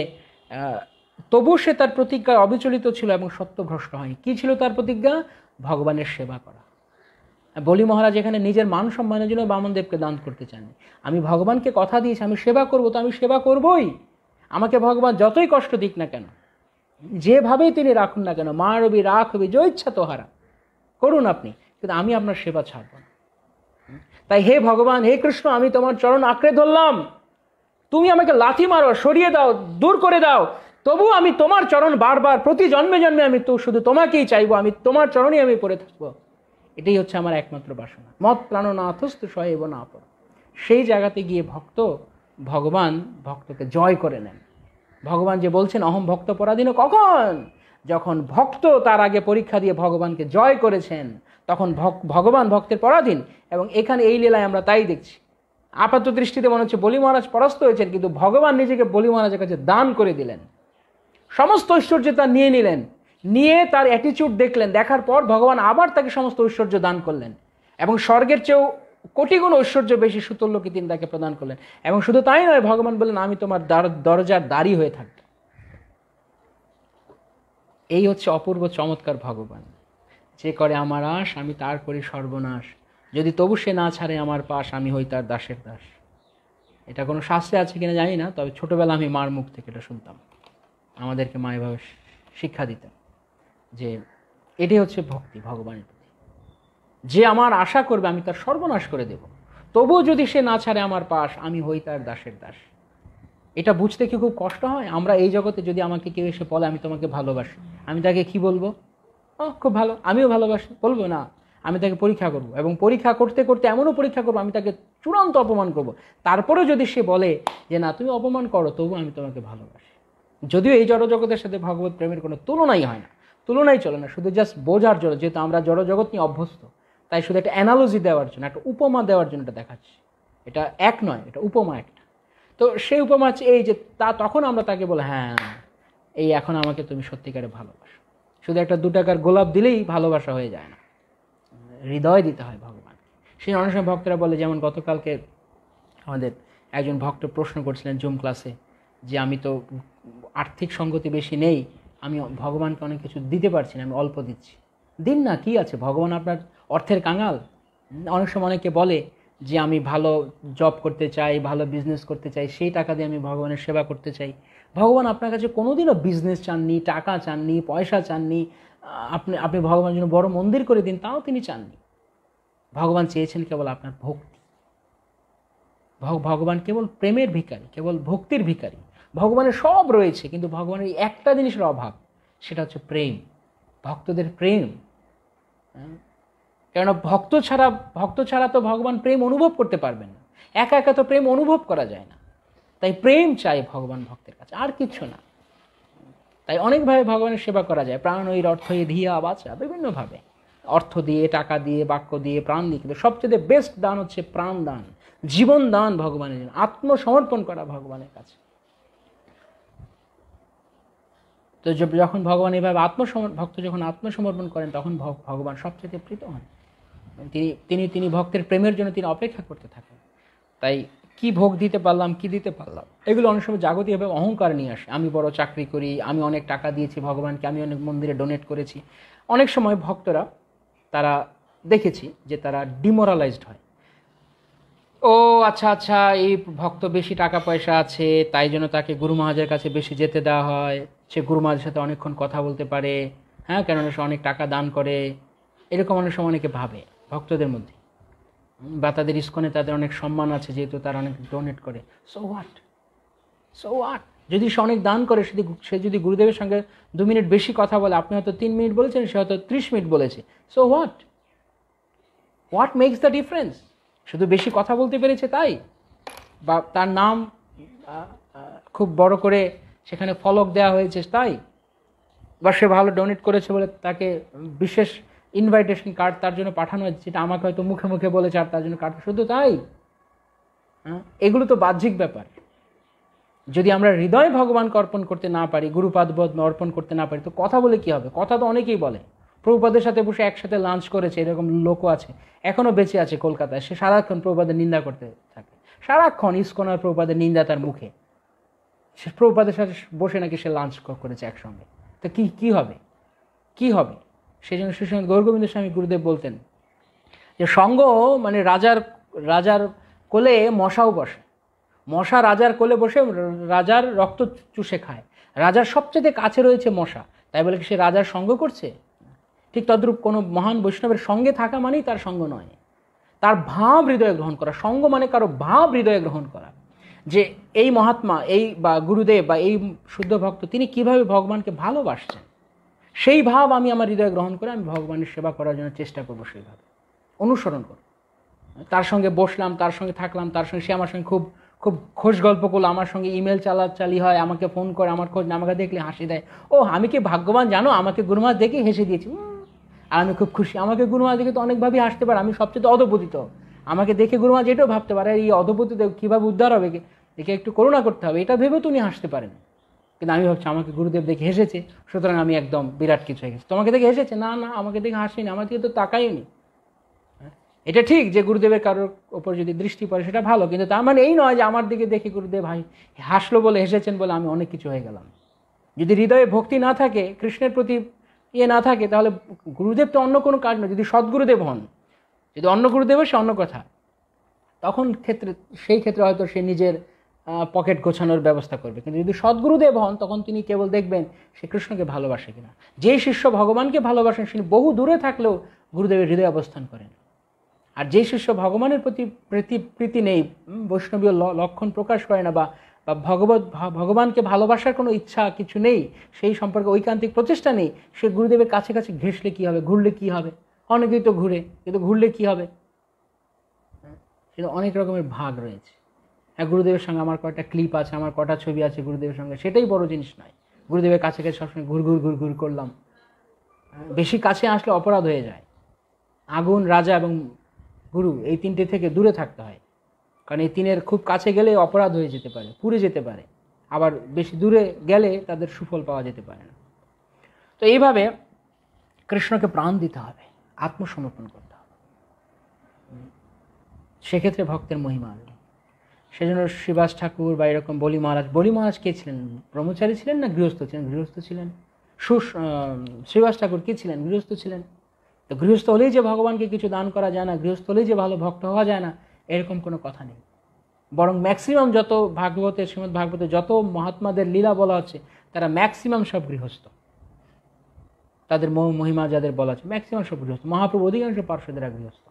তবু সে তার প্রতিজ্ঞায় অবিচলিত ছিল এবং সত্যভ্রষ্ট হয়নি। কি ছিল তার প্রতিজ্ঞা? ভগবানের সেবা করা। বলি মহারাজ এখানে নিজের মান সম্মানের জন্য বামনদেবকে দান করতে চাননি। আমি ভগবানকে কথা দিয়েছি আমি সেবা করব, তো আমি সেবা করবই। আমাকে ভগবান যতই কষ্ট দিক না কেন, যেভাবেই তিনি রাখুন না কেন, মা রবি রাখবি যে ইচ্ছা তোহারা, করুন আপনি, কিন্তু আমি আপনার সেবা ছাড়ব না। তাই হে ভগবান, হে কৃষ্ণ, আমি তোমার চরণ আঁকড়ে ধরলাম। তুমি আমাকে লাথি মারো, সরিয়ে দাও, দূর করে দাও, তবু আমি তোমার চরণ বারবার, প্রতি জন্মে জন্মে আমি তো শুধু তোমাকেই চাইবো, আমি তোমার চরণেই আমি পড়ে থাকবো। এটাই হচ্ছে আমার একমাত্র বাসনা। মত প্রাণনাথস্তু সয়েব না পর। সেই জায়গাতে গিয়ে ভগবান ভক্তকে জয় করে নেন। ভগবান যে বলছেন অহম ভক্ত পরাধীন, কখন? যখন ভক্ত তার আগে পরীক্ষা দিয়ে ভগবানকে জয় করেছেন, তখন ভগবান ভক্তের পরাধীন। এবং এখানে এই লীলায় আমরা তাই দেখছি। আপাত দৃষ্টিতে মনে হচ্ছে বলি মহারাজ পরাস্ত হয়েছেন, কিন্তু ভগবান নিজেকে বলি মহারাজের কাছে দান করে দিলেন। সমস্ত ঐশ্বর্য তার নিয়ে নিলেন, নিয়ে তার অ্যাটিচিউড দেখলেন, দেখার পর ভগবান আবার তাকে সমস্ত ঐশ্বর্য দান করলেন, এবং স্বর্গের চেয়েও কোটি গুণ ঐশ্বর্য বেশি সুতুল্যকে তিনি তাকে প্রদান করলেন। এবং শুধু তাই নয়, ভগবান বললেন আমি তোমার দরজার দ্বারই হয়ে থাকব। এই হচ্ছে অপূর্ব চমৎকার ভগবান। যে করে আমার আশ, আমি তার করি সর্বনাশ, যদি তবু সে না ছাড়ে আমার পাশ, আমি হই তার দাসের দাস। এটা কোনো শাস্ত্রে আছে কিনা জানি না, তবে ছোটবেলা আমি মার মুখ থেকে এটা শুনতাম। আমাদেরকে মা এভাবে শিক্ষা দিতেন যে এটাই হচ্ছে ভক্তি ভগবানের প্রতি। যে আমার আশা করবে আমি তার সর্বনাশ করে দেব, তবুও যদি সে না ছাড়ে আমার পাশ, আমি হই তার দাসের দাস। এটা বুঝতে কি খুব কষ্ট হয়? আমরা এই জগতে যদি আমাকে কেউ এসে বলে আমি তোমাকে ভালোবাসি, আমি তাকে কি বলবো? খুব ভালো, আমিও ভালোবাসি বলবো না। আমি তাকে পরীক্ষা করব, এবং পরীক্ষা করতে করতে এমনও পরীক্ষা করবো আমি তাকে চূড়ান্ত অপমান করব। তারপরেও যদি সে বলে যে না তুমি অপমান করো, তবু আমি তোমাকে ভালোবাসি। যদিও এই জড়জগতের সাথে ভগবত প্রেমের কোনো তুলনাই হয় না, তুলনাই চলে না, শুধু জাস্ট বোঝার জন্য। যেহেতু আমরা জড়জগৎ নিয়ে অভ্যস্ত, তাই শুধু একটা অ্যানালজি দেওয়ার জন্য, একটা উপমা দেওয়ার জন্য এটা দেখাচ্ছি। এটা এক নয়, এটা উপমা একটা। তো সেই উপমা হচ্ছে এই যে তখন আমরা তাকে বলে হ্যাঁ এই এখন আমাকে তুমি সত্যিকারে ভালোবাসো। শুধু একটা 2 টাকার গোলাপ দিলেই ভালোবাসা হয়ে যায় না, হৃদয় দিতে হয় ভগবান। সেই অনেক সময় ভক্তরা বলে, যেমন গতকালকে আমাদের একজন ভক্ত প্রশ্ন করছিলেন জুম ক্লাসে যে আমি তো আর্থিক সঙ্গতি বেশি নেই, আমি ভগবানকে অনেক কিছু দিতে পারছি না, আমি অল্প দিচ্ছি। দিন না, কি আছে, ভগবান আপনার অর্থের কাঙাল? অনেক সময় অনেকে বলে যে আমি ভালো জব করতে চাই, ভালো বিজনেস করতে চাই, সেই টাকা দিয়ে আমি ভগবানের সেবা করতে চাই। ভগবান আপনার কাছে কোনোদিনও বিজনেস চাননি, টাকা চাননি, পয়সা চাননি, আপনি আপনি ভগবানের জন্য বড় মন্দির করে দিন, তাও তিনি চাননি। ভগবান চেয়েছেন কেবল আপনার ভক্তি। ভগবান কেবল প্রেমের ভিখারি, কেবল ভক্তির ভিখারি। ভগবানের সব রয়েছে, কিন্তু ভগবানের একটা জিনিসের অভাব, সেটা হচ্ছে প্রেম, ভক্তদের প্রেম। কেননা ভক্ত ছাড়া তো ভগবান প্রেম অনুভব করতে পারবেন না। একা একা তো প্রেম অনুভব করা যায় না। তাই প্রেম চাই ভগবান ভক্তের কাছে, আর কিচ্ছু না। তাই অনেকভাবে ভগবানের সেবা করা যায়, প্রাণৈর অর্থই ধিয়া বাচা, বিভিন্নভাবে, অর্থ দিয়ে, টাকা দিয়ে, বাক্য দিয়ে, প্রাণ দিয়ে। কিন্তু সবচেয়ে বেস্ট দান হচ্ছে প্রাণ দান, জীবন দান ভগবানের জন্য, আত্মসমর্পণ করা ভগবানের কাছে। তো যখন ভগবান এইভাবে ভক্ত যখন আত্মসমর্পণ করেন, তখন ভগবান সবচেয়ে প্রীত হন। তিনি ভক্তের প্রেমের জন্য তিনি অপেক্ষা করতে থাকেন। তাই কি ভোগ দিতে পারলাম, কি দিতে পারলাম, এগুলো অনেক সময় জাগতিকভাবে অহংকার নিয়ে আসে। আমি বড় চাকরি করি, আমি অনেক টাকা দিয়েছি ভগবানকে, আমি অনেক মন্দিরে ডোনেট করেছি। অনেক সময় ভক্তরা, তারা দেখেছি যে তারা ডিমোরালাইজড হয়। ও আচ্ছা, এই ভক্ত বেশি টাকা পয়সা আছে, তাই জন্য তাকে গুরু মহারাজের কাছে বেশি যেতে দেওয়া হয়। সে গুরু মহারাজের সাথে অনেকক্ষণ কথা বলতে পারে, কেননা সে অনেক টাকা দান করে। এরকম অনেক সময় অনেকে ভাবে ভক্তদের মধ্যে, বা তাদের ইস্কনে তাদের অনেক সম্মান আছে যেহেতু তারা অনেক ডোনেট করে। সো হোয়াট, যদি সে অনেক দান করে, সে যদি গুরুদেবের সঙ্গে 2 মিনিট বেশি কথা বলে, আপনি হয়তো 3 মিনিট বলেছেন, সে হয়তো 30 মিনিট বলেছে। So what makes the difference? শুধু বেশি কথা বলতে পেরেছে তাই, বা তার নাম খুব বড় করে সেখানে ফলক দেওয়া হয়েছে তাই, বা সে ভালো ডোনেট করেছে বলে তাকে বিশেষ ইনভাইটেশন কার্ড তার জন্য পাঠানো হয়েছে, যেটা আমাকে হয়তো মুখে মুখে বলেছে আর তার জন্য কার্ড, শুধু তাই? এগুলো তো বাহ্যিক ব্যাপার। যদি আমরা হৃদয় ভগবানকে অর্পণ করতে না পারি, গুরুপাদবোধ অর্পণ করতে না পারি, তো কথা বলে কি হবে? কথা তো অনেকেই বলে। প্রভুপাদের সাথে বসে একসাথে লাঞ্চ করেছে, এরকম লোকও আছে, এখনও বেঁচে আছে কলকাতায়। সে সারাক্ষণ প্রভুপাদের নিন্দা করতে থাকে, সারাক্ষণ ইস্কন আর প্রভুপাদের নিন্দা তার মুখে। সে প্রভুপাদের সাথে বসে নাকি সে লাঞ্চ করেছে একসঙ্গে। তো কি হবে? সেই জন্য শ্রীশ্রীমৎ গৌরগোবিন্দ স্বামী গুরুদেব বলতেন যে সঙ্গ মানে রাজার কোলে মশাও বসে, মশা রাজার কোলে বসে রাজার রক্ত চুষে খায়। রাজার সবচেয়ে কাছে রয়েছে মশা, তাই বলে কি সে রাজার সঙ্গ করছে? ঠিক তদ্রূপ কোনো মহান বৈষ্ণবের সঙ্গে থাকা মানেই তার সঙ্গ নয়, তার ভাব হৃদয়ে গ্রহণ করা। সঙ্গ মানে কারো ভাব হৃদয়ে গ্রহণ করা, যে এই মহাত্মা, এই বা গুরুদেব বা এই শুদ্ধ ভক্ত, তিনি কিভাবে ভগবানকে ভালোবাসছেন, সেই ভাব আমি আমার হৃদয়ে গ্রহণ করে আমি ভগবানের সেবা করার জন্য চেষ্টা করবো, সেইভাবে অনুসরণ করব। তার সঙ্গে বসলাম, তার সঙ্গে থাকলাম, তার সঙ্গে সে আমার সঙ্গে খুব খুব খোঁজ গল্প করলো, আমার সঙ্গে ইমেল চালাচালি হয়, আমাকে ফোন করে, আমার খোঁজ, আমাকে দেখলে হাসি দেয়। ও আমি কি ভাগ্যবান জানো, আমাকে গুরুমাজ দেখে হেসে দিয়েছি, আর আমি খুব খুশি। আমাকে গুরুমাজ দেখে তো অনেকভাবেই হাসতে পারে, আমি সবচেয়ে অধপতিত। আমাকে দেখে গুরুমাজ এটাও ভাবতে পারে, এই অধপতিত কীভাবে উদ্ধার হবে, দেখে একটু করুণা করতে হবে, এটা ভেবেও তুমি হাসতে পারেন। কিন্তু আমি ভাবছি আমাকে গুরুদেব দেখে হেসেছে, সুতরাং আমি একদম বিরাট কিছু হয়ে গেছি। তোমাকে দেখে হেসেছে? না, আমাকে দেখে হাসিনি, আমার দিকে তো তাকাইনি। এটা ঠিক যে গুরুদেবের কারোর ওপর যদি দৃষ্টি পড়ে সেটা ভালো, কিন্তু তার মানে এই নয় যে আমার দিকে দেখে গুরুদেব হাসলো বলে, হেসেছেন বলে আমি অনেক কিছু হয়ে গেলাম। যদি হৃদয়ে ভক্তি না থাকে, কৃষ্ণের প্রতি না থাকে, তাহলে গুরুদেব তো অন্য কোনো কাজ নয়। যদি সদ্গুরুদেব হন, যদি অন্য গুরুদেব হয়, সে অন্য কথা। তখন সেই ক্ষেত্রে হয়তো সে নিজের পকেট গোছানোর ব্যবস্থা করবে। কিন্তু যদি সদ্গুরুদেব হন, তখন তিনি কেবল দেখবেন সে কৃষ্ণকে ভালোবাসে কিনা। যে শিষ্য ভগবানকে ভালোবাসেন, তিনি বহু দূরে থাকলেও গুরুদেবের হৃদয়ে অবস্থান করেন। আর যে শিষ্য ভগবানের প্রতি প্রীতি নেই, বৈষ্ণবীয় লক্ষণ প্রকাশ করে না, বা ভগবানকে ভালোবাসার কোনো ইচ্ছা কিছু নেই, সেই সম্পর্কে ঐকান্তিক প্রচেষ্টা নেই, সে গুরুদেবের কাছে কাছে ঘেঁষলে কী হবে, ঘুরলে কী হবে? অনেকেই তো ঘুরে, কিন্তু ঘুরলে কী হবে? সেটা অনেক রকমের ভাগ রয়েছে। গুরুদেবের সঙ্গে আমার কটা ক্লিপ আছে, আমার কটা ছবি আছে গুরুদেবের সঙ্গে, সেটাই বড় জিনিস নয়। গুরুদেবের কাছে কাছে সবসময় ঘুর করলাম, বেশি কাছে আসলে অপরাধ হয়ে যায়। আগুন, রাজা এবং গুরু, এই তিনটে থেকে দূরে থাকতে হয়, কারণ এই তিনের খুব কাছে গেলে অপরাধ হয়ে যেতে পারে, পুড়ে যেতে পারে। আবার বেশি দূরে গেলে তাদের সুফল পাওয়া যেতে পারে না। তো এইভাবে কৃষ্ণকে প্রাণ দিতে হবে, আত্মসমর্পণ করতে হবে, সেক্ষেত্রে ভক্তের মহিমা আসবে। সেজন্য শ্রীবাস ঠাকুর বা এরকম বলি মহারাজ কে ছিলেন? ব্রহ্মচারী ছিলেন না গৃহস্থ ছিলেন? গৃহস্থ ছিলেন। শ্রীবাস ঠাকুর কে ছিলেন? গৃহস্থ ছিলেন। তো গৃহস্থ হলেই যে ভগবানকে কিছু দান করা যায় না, গৃহস্থ হলেই যে ভালো ভক্ত হওয়া যায় না, এরকম কোনো কথা নেই। বরং ম্যাক্সিমাম যত ভাগবতের শ্রীমদ্ ভাগবতে যত মহাত্মাদের লীলা বলা হচ্ছে তারা ম্যাক্সিমাম সব গৃহস্থ, তাদের মহিমা যাদের বলা আছে ম্যাক্সিমাম সব গৃহস্থ, মহাপ্রভু অধিকাংশ পার্শ্বদেরা গৃহস্থ।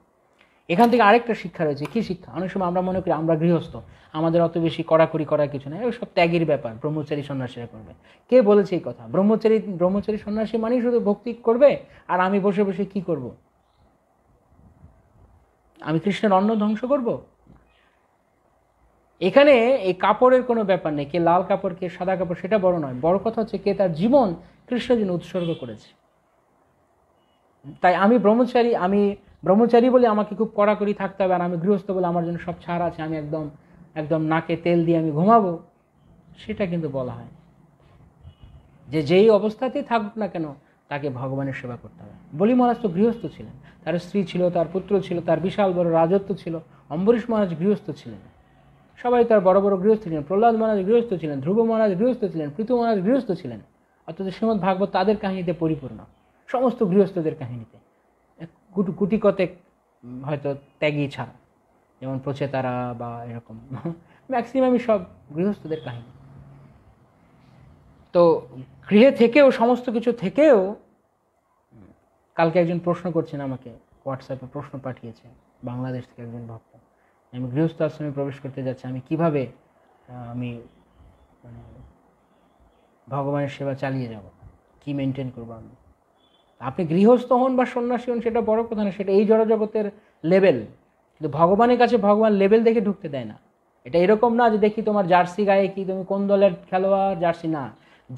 এখান থেকে আরেকটা শিক্ষা রয়েছে। কি শিক্ষা? অনেক সময় আমরা মনে করি আমরা গৃহস্থ, আমাদের অত বেশি কড়াকড়ি করার কিছু নেই, সব ত্যাগের ব্যাপার, ব্রহ্মচারী সন্ন্যাসীরা করবে। কে বলেছে এই কথা? ব্রহ্মচারী সন্ন্যাসী মানে শুধু ভক্তি করবে আর আমি বসে বসে কি করব? আমি কৃষ্ণের অন্ন ধ্বংস করব? এখানে এই কাপড়ের কোনো ব্যাপার নেই, কে লাল কাপড় কে সাদা কাপড় সেটা বড় নয়, বড় কথা হচ্ছে কে তার জীবন কৃষ্ণের জন্য উৎসর্গ করেছে। তাই আমি ব্রহ্মচারী বলে আমাকে খুব কড়াকড়ি থাকতে হবে, আর আমি গৃহস্থ বলে আমার জন্য সব ছাড় আছে, আমি একদম নাকে তেল দিয়ে আমি ঘুমাবো, সেটা কিন্তু বলা হয়। যেই অবস্থাতেই থাকুক না কেন তাকে ভগবানের সেবা করতে হবে। বলি মহারাজ তো গৃহস্থ ছিলেন, তার স্ত্রী ছিল, তার পুত্র ছিল, তার বিশাল বড় রাজত্ব ছিল। অম্বরীশ মহারাজ গৃহস্থ ছিলেন, সবাই তার বড় বড় গৃহস্থ ছিলেন। প্রহ্লাদ মহারাজ গৃহস্থ ছিলেন, ধ্রুব মহারাজ গৃহস্থ ছিলেন, পৃথু মহারাজ গৃহস্থ ছিলেন। অথচ শ্রীমদ্ ভাগবত তাদের কাহিনীতে পরিপূর্ণ, সমস্ত গৃহস্থদের কাহিনীতে। গুটি কতেক হয়তো ত্যাগী ছাড়া, যেমন প্রচেতারা বা এরকম, ম্যাক্সিমামই সব গৃহস্থদের কাহিনী। তো গৃহে থেকেও, সমস্ত কিছু থেকেও, কালকে একজন প্রশ্ন করছেন আমাকে, হোয়াটসঅ্যাপে প্রশ্ন পাঠিয়েছে বাংলাদেশ থেকে একজন ভক্ত, আমি গৃহস্থ আশ্রমে প্রবেশ করতে যাচ্ছি, আমি কিভাবে আমি মানে ভগবানের সেবা চালিয়ে যাব, কি মেনটেন করবো আমি? আপনি গৃহস্থ হন বা সন্ন্যাসী হন সেটা বড় কথা না, সেটা এই জড়জগতের লেভেল। কিন্তু ভগবানের কাছে ভগবান লেভেল দেখে ঢুকতে দেয় না। এটা এরকম না যে দেখি তোমার জার্সি গায়ে কি, তুমি কোন দলের খেলোয়াড়, জার্সি না,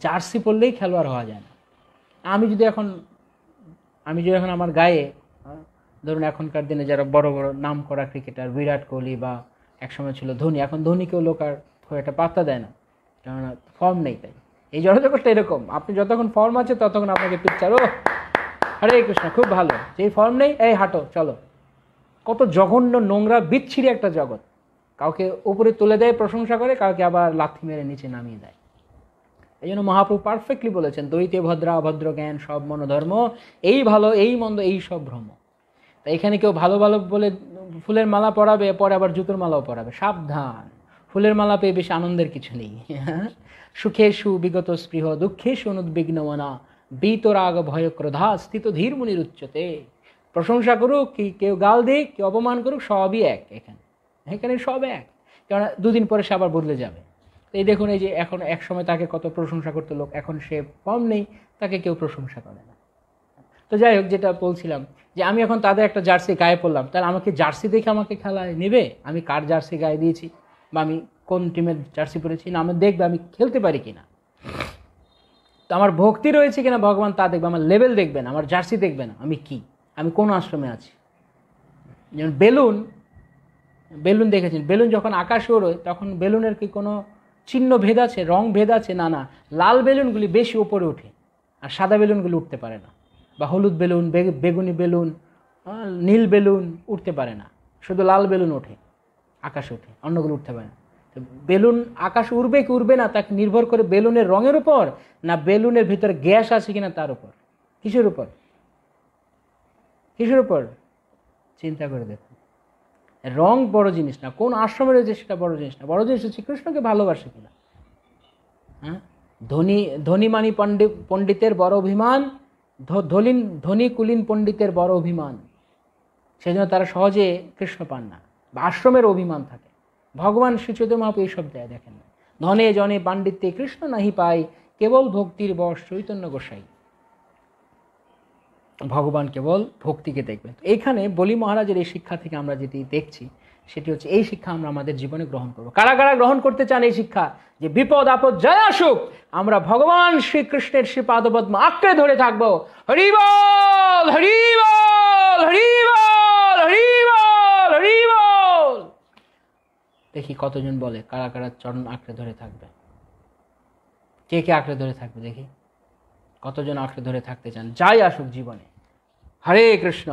জার্সি পরলেই খেলোয়াড় হওয়া যায় না। আমি যদি এখন আমার গায়ে, ধরুন এখনকার দিনে যারা বড় বড় নাম করা ক্রিকেটার, বিরাট কোহলি বা একসময় ছিল ধোনি, এখন ধোনিকেও লোক আর খুব একটা পাত্তা দেয় না, কেননা ফর্ম নেই। তাই এই জড়জগৎটা এরকম, আপনি যতক্ষণ ফর্ম আছে ততক্ষণ আপনাকে পিকচার, ও হরে কৃষ্ণ খুব ভালো, যেই ফর্ম নেই এই হাঁটো চলো। কত জঘন্য নোংরা বিচ্ছিরি একটা জগৎ। কাউকে উপরে তুলে দেয় প্রশংসা করে, কাউকে আবার লাথি মেরে নিচে নামিয়ে দেয়। এই জন্য মহাপ্রভু পারফেক্টলি বলেছেন, দ্বৈতে ভদ্রা অভদ্র জ্ঞান সব মনোধর্ম, এই ভালো এই মন্দ এই সব ভ্রম। তাই এখানে কেউ ভালো ভালো বলে ফুলের মালা পরাবে, পরে আবার জুতোর মালাও পরাবে, সাবধান। ফুলের মালা পেয়ে বেশি আনন্দের কিছু নেই। সুখেষু বিগত স্পৃহ দুঃখেষু অনুদ্বিগ্ন মনা বীতরাগ ভয় ক্রোধা স্থিত ধীর মুনির উচ্চতে। প্রশংসা করুক কি কেউ গাল দিক, কেউ অপমান করুক, সবই এক। এখানে সব এক, কেননা দুদিন পরে সে আবার বদলে যাবে। এই দেখুন, এই যে এখন এক সময় তাকে কত প্রশংসা করতো লোক, এখন সে কম নেই, তাকে কেউ প্রশংসা করে না। তো যাই হোক, যেটা বলছিলাম যে আমি এখন তাদের একটা জার্সি গায়ে পড়লাম, তাহলে আমাকে জার্সি দেখে আমাকে খেলায় নেবে? আমি কার জার্সি গায়ে দিয়েছি বা আমি কোন টিমের জার্সি পরেছি না, আমি দেখবে আমি খেলতে পারি কিনা, তো আমার ভক্তি রয়েছে কিনা ভগবান তা দেখবে, আমার লেভেল দেখবে না, আমার জার্সি দেখবে না, আমি কোন আশ্রমে আছি। যেমন বেলুন দেখেছেন, বেলুন যখন আকাশে ওড়ে তখন বেলুনের কি কোনো চিহ্ন ভেদ আছে, রং ভেদ আছে? না, লাল বেলুনগুলি বেশি ওপরে ওঠে আর সাদা বেলুনগুলি উঠতে পারে না, বা হলুদ বেলুন, বেগুনি বেলুন, নীল বেলুন উঠতে পারে না, শুধু লাল বেলুন ওঠে, আকাশে ওঠে, অন্যগুলো উঠতে পারে না। তো বেলুন আকাশ উড়বে কি উড়বে না তাকে নির্ভর করে বেলুনের রঙের উপর, না বেলুনের ভিতরে গ্যাস আছে কিনা তার উপর। কিসের উপর চিন্তা করে দেখুন। রং বড় জিনিস না, কোন আশ্রমে রয়েছে সেটা বড় জিনিস না, বড় জিনিস হচ্ছে কৃষ্ণকে ভালোবাসে কিনা। হ্যাঁ, ধনী মানি পণ্ডিতের বড় অভিমান, ধনী কুলীন পণ্ডিতের বড় অভিমান, সেজন্য তারা সহজে কৃষ্ণ পান না, বা আশ্রমের অভিমান থাকে। ভগবান শ্রী চৈতন্য মহাপ্রভু এইসব দেয়, দেখেন, ধনে জনে পাণ্ডিত্যে কৃষ্ণ নাহি পাই, কেবল ভক্তির বশ চৈতন্য গোসাই। ভগবান কেবল ভক্তিকে দেখবেন। তো এইখানে বলি মহারাজের এই শিক্ষা থেকে আমরা যেটি দেখছি সেটি হচ্ছে, এই শিক্ষা আমরা আমাদের জীবনে গ্রহণ করবো। কারা কারা গ্রহণ করতে চান এই শিক্ষা, যে বিপদ আপদ জয় আসুক আমরা ভগবান শ্রীকৃষ্ণের শ্রীপাদপদ্ম আঁকড়ে ধরে থাকবো। হরি বল, হরি বল, হরি বল, হরি বল, হরি বল। দেখি কতজন বলে কারা কারা চরণ আঁকড়ে ধরে থাকবে, কে কে আঁকড়ে ধরে থাকবে, দেখি কতজন আঁকড়ে ধরে থাকতে চান। যাই আসুক জীবনে। হরে কৃষ্ণ।